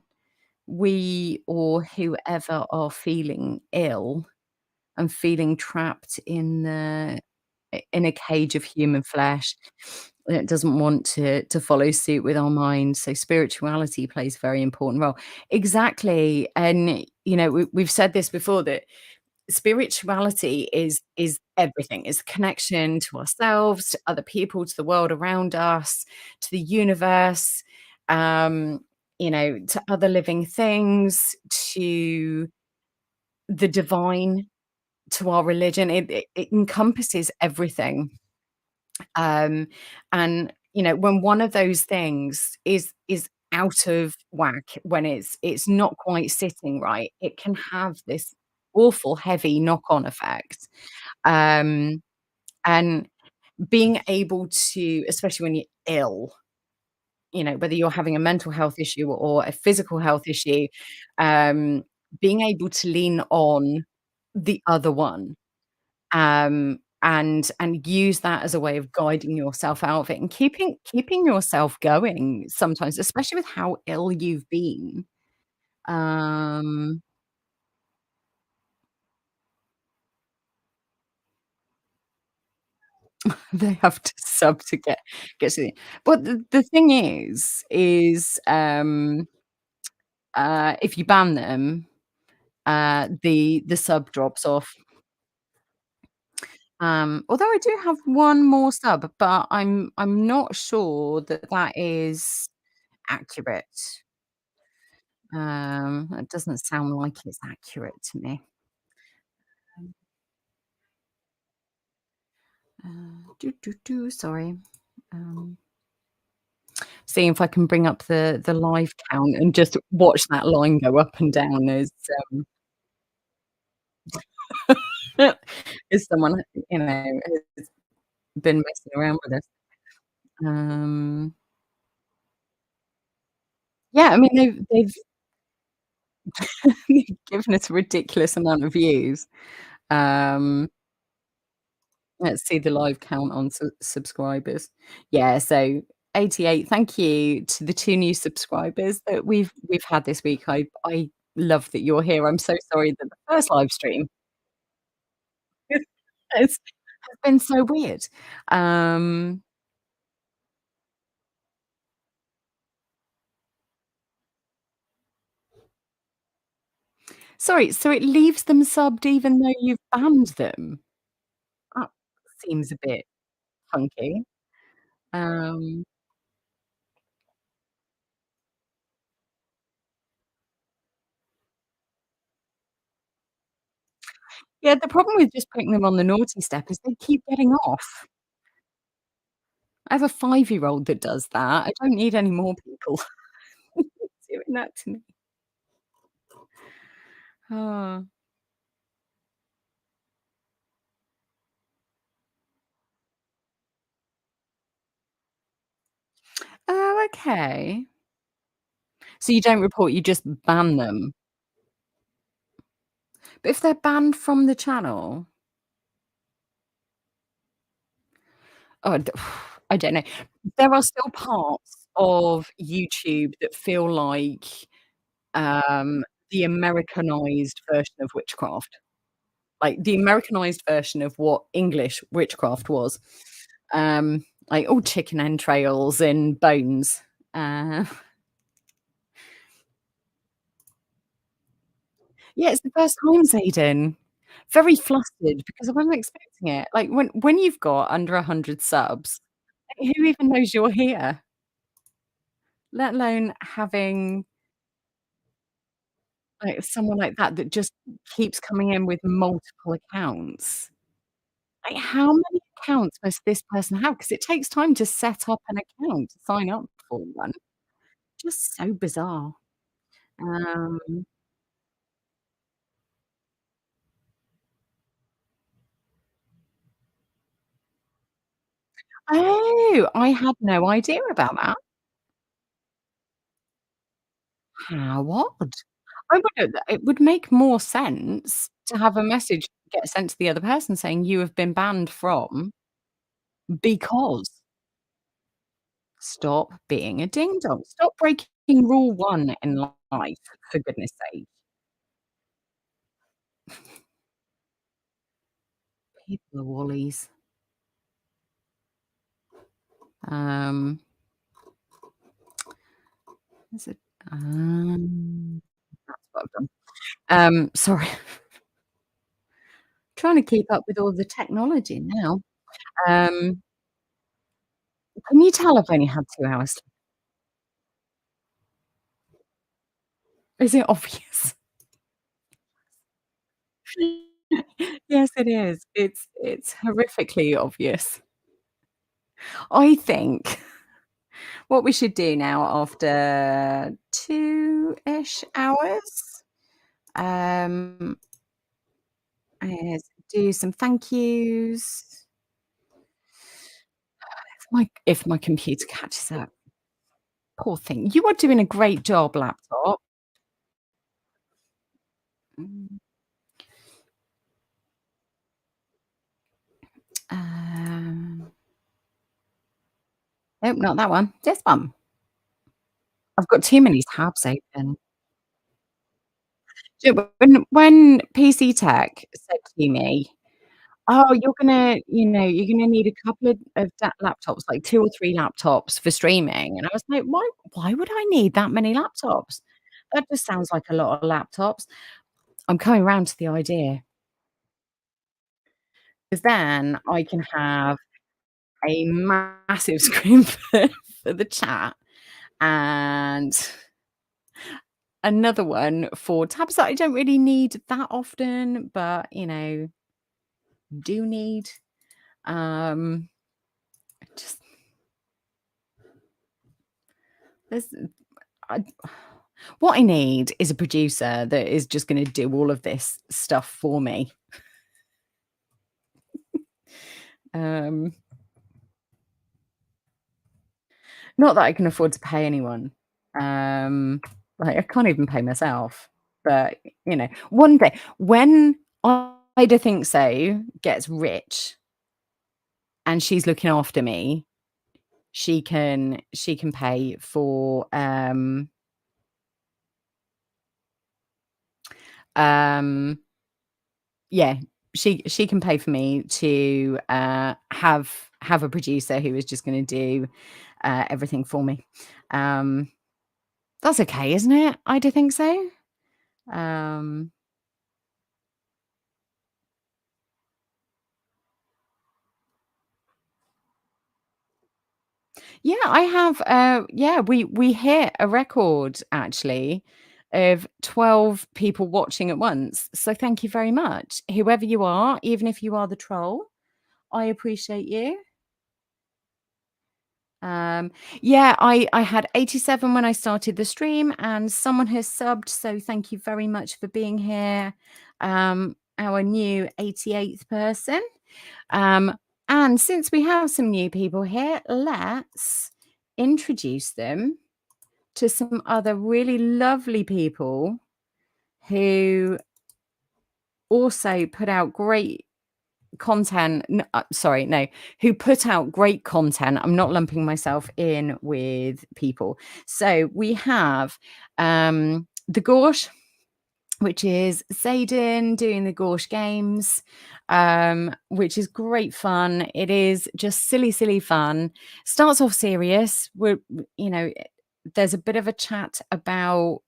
we or whoever are feeling ill and feeling trapped in a cage of human flesh that doesn't want to follow suit with our mind. So spirituality plays a very important role. Exactly. And we've said this before, that spirituality is everything. It's connection to ourselves, to other people, to the world around us, to the universe, to other living things, to the divine, to our religion. It encompasses everything. Um, and when one of those things is out of whack, when it's not quite sitting right, it can have this awful heavy knock-on effect. Um, and being able to, especially when you're ill, whether you're having a mental health issue or a physical health issue, um, being able to lean on the other one, and use that as a way of guiding yourself out of it and keeping yourself going sometimes, especially with how ill you've been. Um, they have to sub to get to the, but the thing is, if you ban them, the sub drops off. Although I do have one more sub, but I'm not sure that that is accurate. That doesn't sound like it's accurate to me. Sorry. Um, Seeing if I can bring up the live count and just watch that line go up and down um, as someone, has been messing around with us. Um, yeah, I mean, they've Giving us a ridiculous amount of views. Um, let's see the live count on subscribers. Yeah, so 88. Thank you to the 2 new subscribers that we've had this week. I love that you're here. I'm so sorry that the first live stream has been so weird. Um, sorry, so it leaves them subbed even though you've banned them? That seems a bit funky. Um, yeah, the problem with just putting them on the naughty step is they keep getting off. I have a 5-year-old that does that. I don't need any more people doing that to me. Oh. Oh, okay. So you don't report, you just ban them. But if they're banned from the channel, oh, I don't know. There are still parts of YouTube that feel like, the Americanized version of witchcraft. Like, the Americanized version of what English witchcraft was. Like, all chicken entrails and bones. Uh, yeah, it's the first time, Zayden. Very flustered because I wasn't expecting it. Like, when you've got under 100 subs, who even knows you're here? Let alone having, like, someone like that that just keeps coming in with multiple accounts. Like, how many accounts must this person have? Because it takes time to set up an account, to sign up for one. Just so bizarre. Um, oh, I had no idea about that. How odd. I wouldn't it would make more sense to have a message get sent to the other person saying, "You have been banned from because." Stop being a ding dong. Stop breaking rule 1 in life, for goodness sake. People are woolies. Um, is it that's what I've done. Sorry, trying to keep up with all the technology now. Um, can you tell I've only had 2 hours? Is it obvious? Yes, it is. It's horrifically obvious. I think what we should do now after 2-ish hours, um, is do some thank yous. If my computer catches up. Poor thing. You are doing a great job, laptop. Mm, um, nope, not that one. This one. I've got too many tabs open. Do you know, when PC Tech said to me, "Oh, you're gonna need a couple of laptops, like 2 or 3 laptops for streaming." And I was like, "Why would I need that many laptops? That just sounds like a lot of laptops." I'm coming round to the idea, 'cause then I can have a massive screen for the chat and another one for tabs that I don't really need that often, but, do need. Um, just there's I what I need is a producer that is just gonna do all of this stuff for me. Um, not that I can afford to pay anyone. Um, like, I can't even pay myself. But, one day when Ida Think So gets rich and she's looking after me, she can pay for, um yeah, she can pay for me to, have a producer who is just gonna do, everything for me. Um, that's okay, isn't it? Ida Think So? Um Yeah, I have, yeah, we hit a record actually of 12 people watching at once. So thank you very much. Whoever you are, even if you are the troll, I appreciate you. Um, yeah, I had 87 when I started the stream and someone has subbed, so thank you very much for being here. Our new 88th person. Um, and since we have some new people here, let's introduce them to some other really lovely people who also put out great content. Sorry, no, who put out great content. I'm not lumping myself in with people. So we have the Gorsh, which is Zayden doing the Gorsh games, which is great fun. It is just silly fun. Starts off serious. You know, there's a bit of a chat about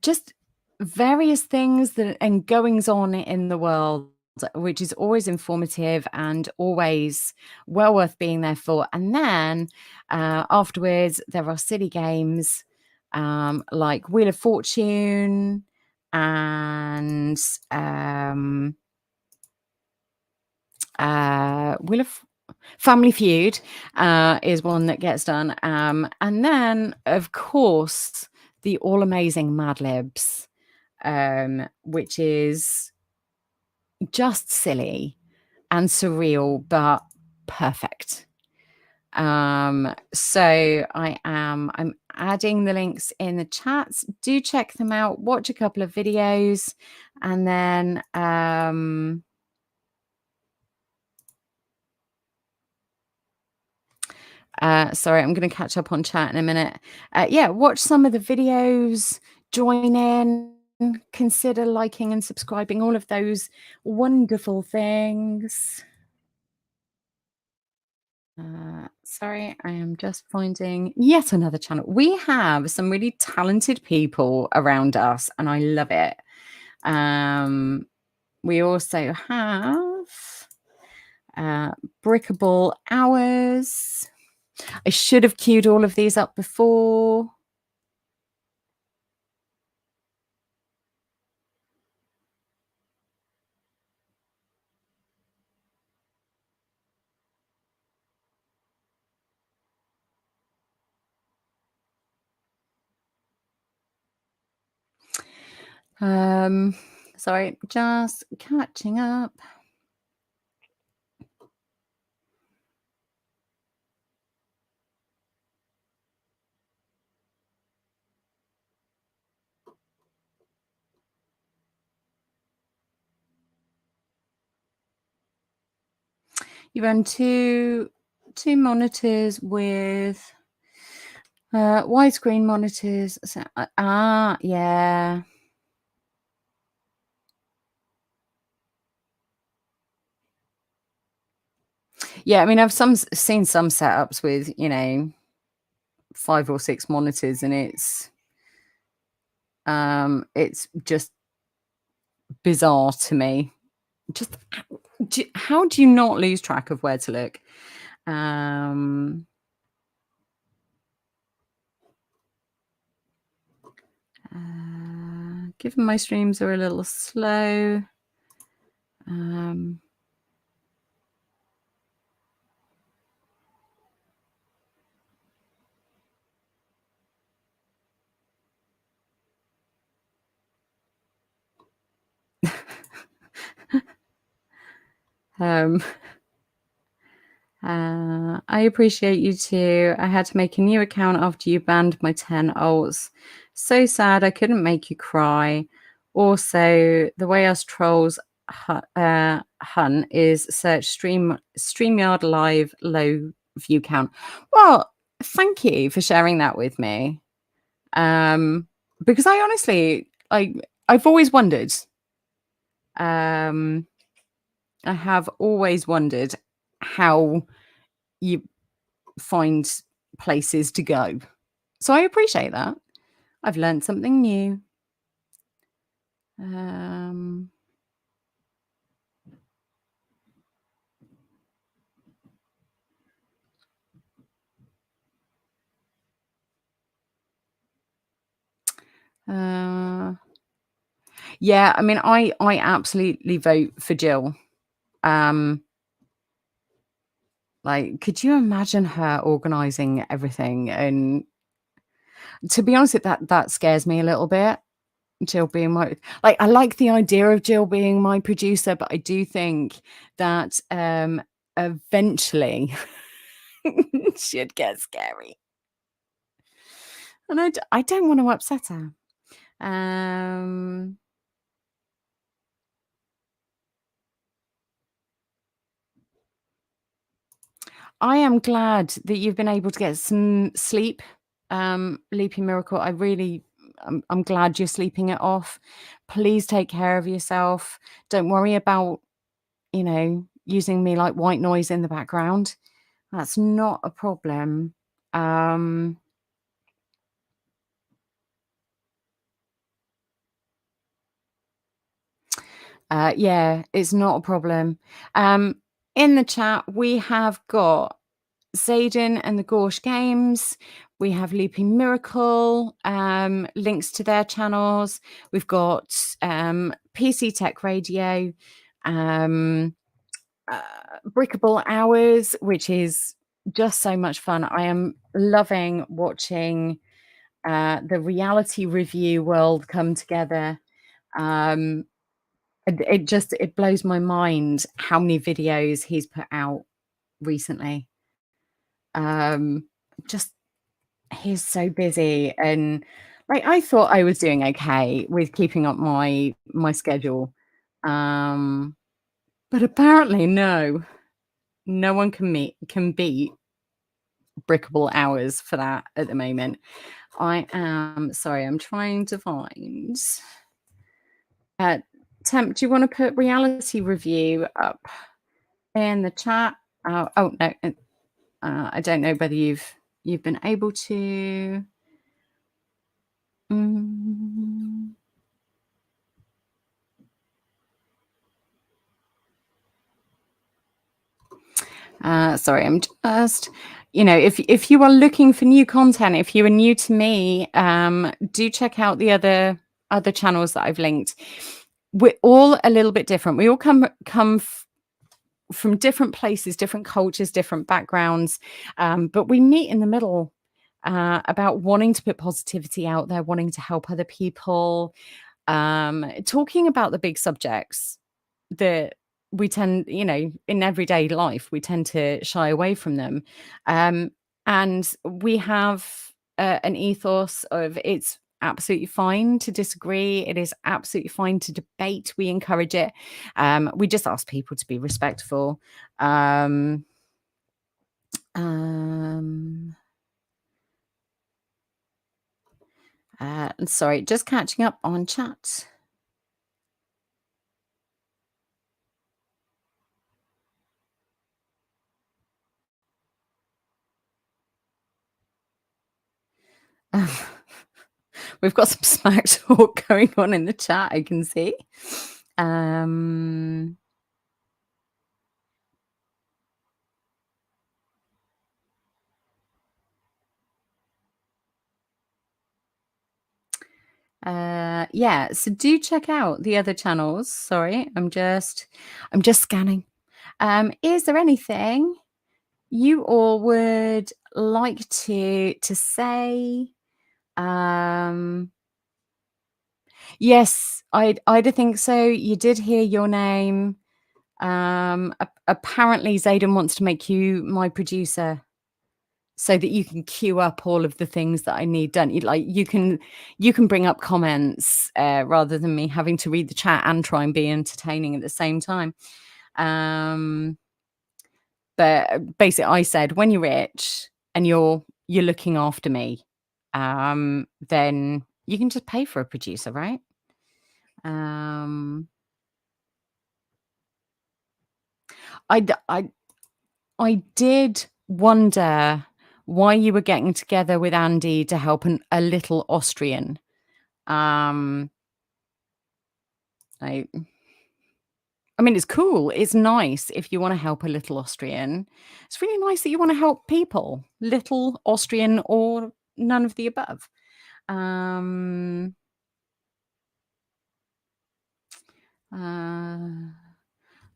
just various things that and goings on in the world, which is always informative and always well worth being there for. And then afterwards, there are silly games like Wheel of Fortune and Wheel of Family Feud is one that gets done. And then, of course, the all amazing Mad Libs, which is just silly and surreal, but perfect. So I'm adding the links in the chats. Do check them out, watch a couple of videos, and then sorry, I'm going to catch up on chat in a minute. Yeah, watch some of the videos, join in, consider liking and subscribing, all of those wonderful things. Sorry, I am just finding yet another channel. We have some really talented people around us, and I love it. We also have Brickable Hours. I should have queued all of these up before. Sorry, just catching up. You run two monitors with widescreen monitors. So, yeah. Yeah, I mean, I've seen some setups with, 5 or 6 monitors, and it's just bizarre to me. Just how do you not lose track of where to look? Given my streams are a little slow, I appreciate you too. I had to make a new account after you banned my 10 alts. So sad I couldn't make you cry. Also, the way us trolls hunt is search StreamYard Live low view count. Well, thank you for sharing that with me. Um, because I honestly, I've always wondered. Um, I have always wondered how you find places to go. So I appreciate that. I've learned something new. Um, uh, yeah, I mean, I absolutely vote for Jill. Um, like, could you imagine her organizing everything? And to be honest, that scares me a little bit. Jill being my I like the idea of Jill being my producer, but I do think that eventually she'd get scary, and I don't want to upset her. Um, I am glad that you've been able to get some sleep, Leaping Miracle. I'm glad you're sleeping it off. Please take care of yourself. Don't worry about, using me like white noise in the background. That's not a problem. Um, yeah, it's not a problem. Um, in the chat, we have got Zayden and the Gorsh Games. We have Leaping Miracle, links to their channels. We've got PC Tech Radio, um, Brickable Hours, which is just so much fun. I am loving watching the reality review world come together. Um, it blows my mind how many videos he's put out recently. Just he's so busy, and I thought I was doing okay with keeping up my schedule. Um, but apparently no one can beat Brickable Hours for that at the moment. I am sorry, I'm trying to find Temp, do you want to put reality review up in the chat? Oh no, I don't know whether you've been able to. Mm. Sorry, I'm just, if you are looking for new content, if you are new to me, do check out the other channels that I've linked. We're all a little bit different. We all come from different places, different cultures, different backgrounds, but we meet in the middle about wanting to put positivity out there, wanting to help other people, talking about the big subjects that we tend, in everyday life, we tend to shy away from them. And we have an ethos of it's absolutely fine to disagree. It is absolutely fine to debate. We encourage it. We just ask people to be respectful. Sorry, just catching up on chat. We've got some smack talk going on in the chat, I can see. Yeah, so do check out the other channels. Sorry, I'm just scanning. Is there anything you all would like to say? Yes, I'd think so. You did hear your name. Apparently Zayden wants to make you my producer. so that you can queue up all of the things that I need done. You can bring up comments rather than me having to read the chat and try and be entertaining at the same time. But basically, I said, when you're rich and you're looking after me, then you can just pay for a producer, right? Um, I did wonder why you were getting together with Andy to help a little Austrian. Um, I I mean, it's cool. It's nice if you want to help a little Austrian. It's really nice that you want to help people, little Austrian or none of the above. Um, uh,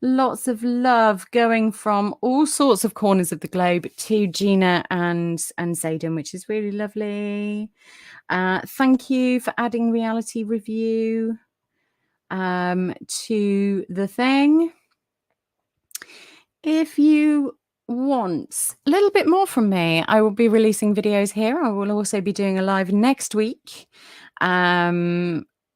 Lots of love going from all sorts of corners of the globe to Gina and Zayden, which is really lovely. Thank you for adding reality review to the thing. If you want a little bit more from me, I will be releasing videos here. I will also be doing a live next week.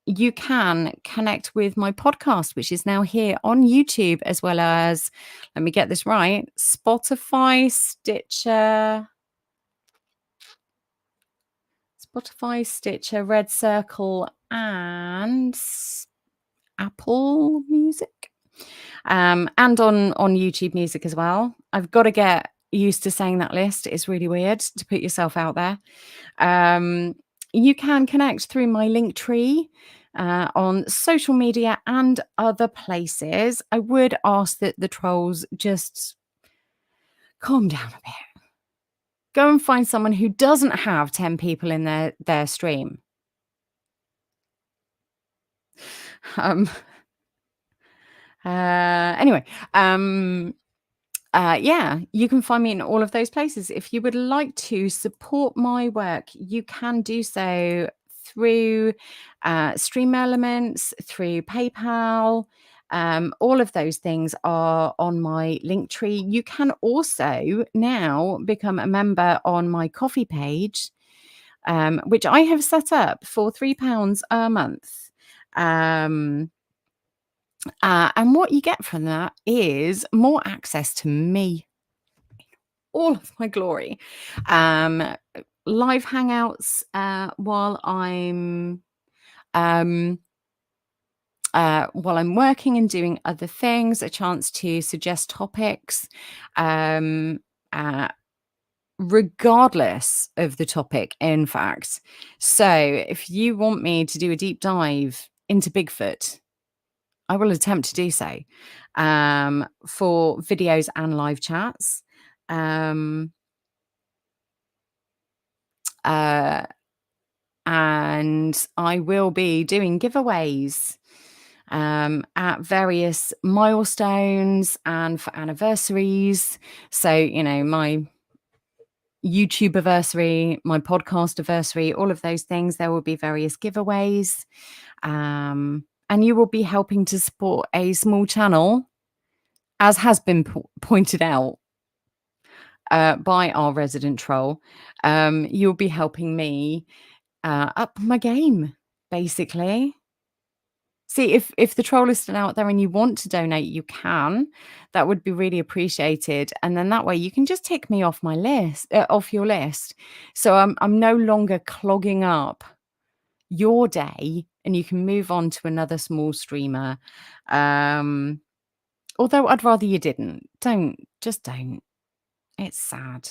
You can connect with my podcast, which is now here on YouTube, as well as, let me get this right, Spotify, Stitcher, Red Circle, and Apple Music. And on YouTube Music as well. I've got to get used to saying that list. It's really weird to put yourself out there. You can connect through my link tree on social media and other places. I would ask that the trolls just calm down a bit. Go and find someone who doesn't have 10 people in their stream. Anyway, yeah, you can find me in all of those places. If you would like to support my work, you can do so through Stream Elements, through PayPal. All of those things are on my link tree. You can also now become a member on my Coffee page, which I have set up for £3 a month. And what you get from that is more access to me, all of my glory. Live hangouts while I'm working and doing other things, a chance to suggest topics, regardless of the topic, in fact. So if you want me to do a deep dive into Bigfoot, I will attempt to do so for videos and live chats. And I will be doing giveaways at various milestones and for anniversaries. So, my YouTube anniversary, my podcast anniversary, all of those things, there will be various giveaways. And you will be helping to support a small channel, as has been pointed out by our resident troll. You'll be helping me up my game, basically. See, if the troll is still out there and you want to donate, you can. That would be really appreciated. And then that way you can just tick me off my list, off your list. So I'm no longer clogging up your day, and you can move on to another small streamer. Although I'd rather you didn't. Don't. It's sad.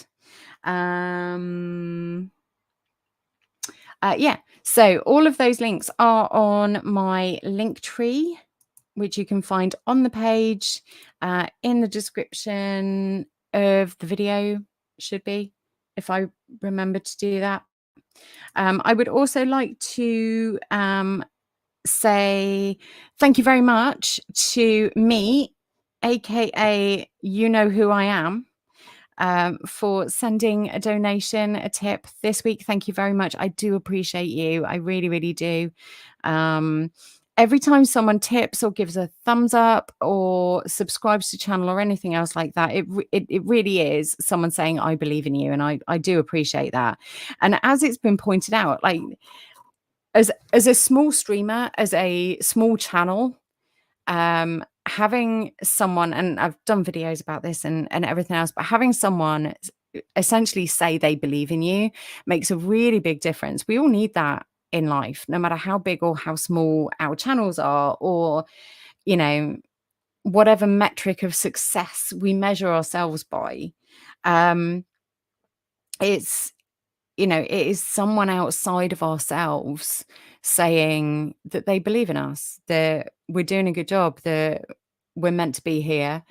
Yeah, so all of those links are on my link tree, which you can find on the page, in the description of the video, should be, if I remember to do that. I would also like to say thank you very much to me, aka you know who I am, for sending a donation, a tip this week. Thank you very much. I do appreciate you. I really, really do. every time someone tips or gives a thumbs up or subscribes to channel or anything else like that, it really is someone saying, "I believe in you," and I do appreciate that. And as it's been pointed out, like, as a small streamer, as a small channel, having someone, and I've done videos about this and everything else, but having someone essentially say they believe in you makes a really big difference. We all need that in life, no matter how big or how small our channels are, or, you know, whatever metric of success we measure ourselves by. Um, it's, it is someone outside of ourselves saying that they believe in us, that we're doing a good job, that we're meant to be here.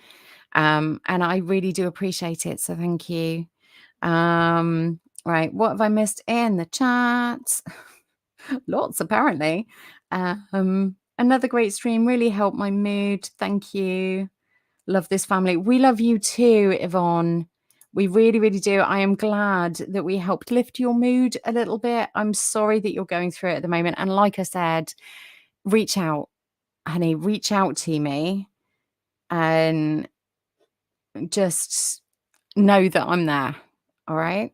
And I really do appreciate it. So thank you. Right. What have I missed in the chat? Lots, apparently. Another great stream, really helped my mood. Thank you. Love this family. We love you too, Yvonne. We really, really do. I am glad that we helped lift your mood a little bit. I'm sorry that you're going through it at the moment. And like I said, reach out, honey, reach out to me and just know that I'm there. All right.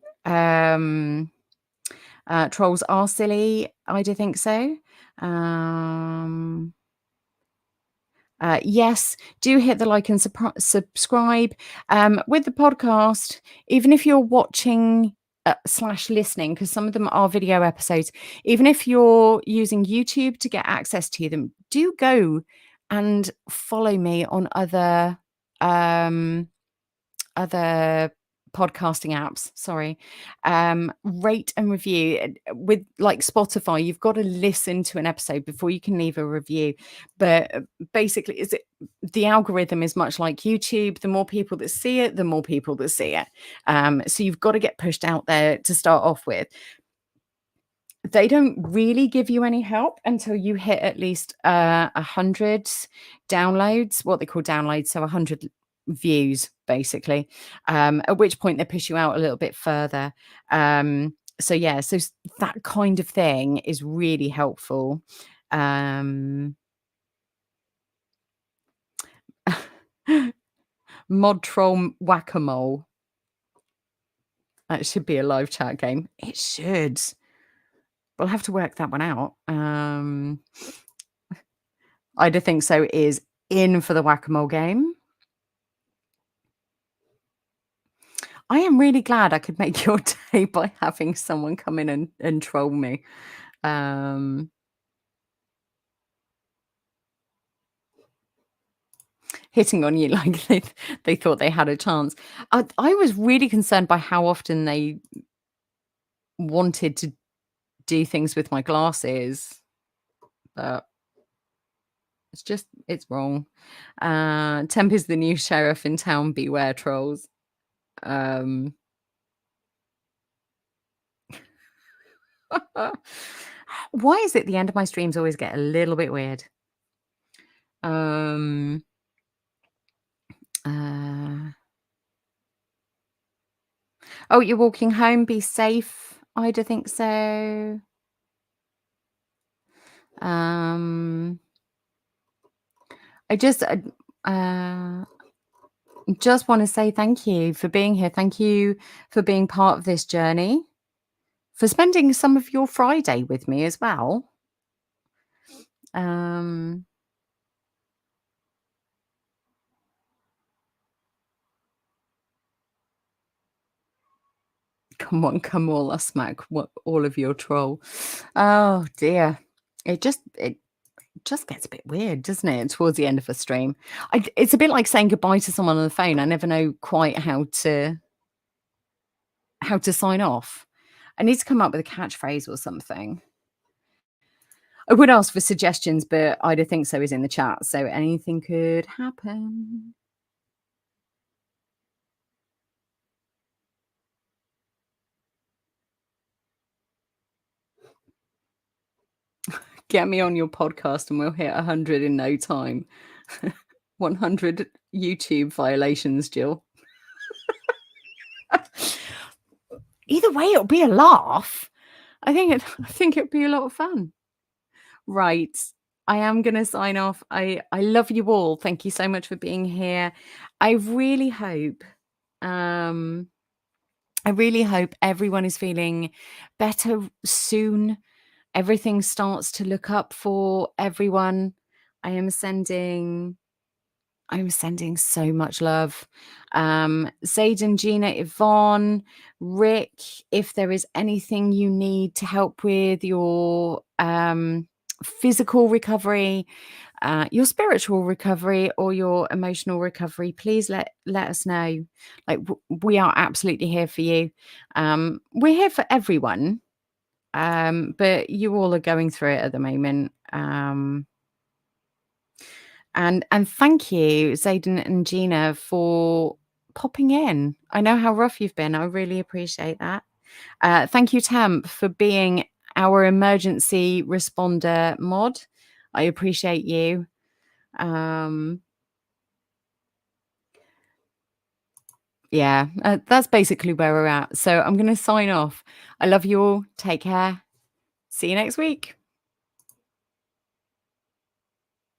Trolls are silly. I do think so. Yes, do hit the like and subscribe. With the podcast, even if you're watching slash listening, because some of them are video episodes, even if you're using YouTube to get access to them, do go and follow me on other podcasting apps. Sorry. Rate and review. With like Spotify, you've got to listen to an episode before you can leave a review. But basically, the algorithm is much like YouTube. The more people that see it, the more people that see it. So you've got to get pushed out there to start off with. They don't really give you any help until you hit at least 100 downloads, what they call downloads, so 100 views, basically, at which point they push you out a little bit further. So yeah, so that kind of thing is really helpful. Mod troll whack-a-mole. That should be a live chat game. It should. We'll have to work that one out. I do think so is in for the whack-a-mole game. I am really glad I could make your day by having someone come in and troll me. Hitting on you like they thought they had a chance. I was really concerned by how often they wanted to do things with my glasses, but it's wrong. Temp is the new sheriff in town. Beware trolls. Why is it the end of my streams always get a little bit weird? Oh, you're walking home. Be safe. I do think so. I just want to say thank you for being here. Thank you for being part of this journey, for spending some of your Friday with me as well. Come on, come all, I smack all of your troll. Oh dear. It just gets a bit weird, doesn't it, towards the end of a stream? It's a bit like saying goodbye to someone on the phone. I never know quite how to sign off. I need to come up with a catchphrase or something. I would ask for suggestions, but I don't think so is in the chat, so anything could happen. Get me on your podcast and we'll hit 100 in no time. 100 YouTube violations, Jill. Either way, it'll be a laugh. I think it'd be a lot of fun. Right. I am gonna sign off. I love you all. Thank you so much for being here. I really hope, um I really hope everyone is feeling better soon. Everything starts to look up for everyone. I am sending I'm sending so much love. Zayden, Gina, Yvonne, Rick, if there is anything you need to help with your physical recovery, your spiritual recovery, or your emotional recovery, please let us know. Like we are absolutely here for you. We're here for everyone, but you all are going through it at the moment. And thank you, Zayden and Gina, for popping in. I know how rough you've been. I really appreciate that. Thank you, Temp, for being our emergency responder mod. I appreciate you. Yeah, that's basically where we're at. So I'm going to sign off. I love you all. Take care. See you next week.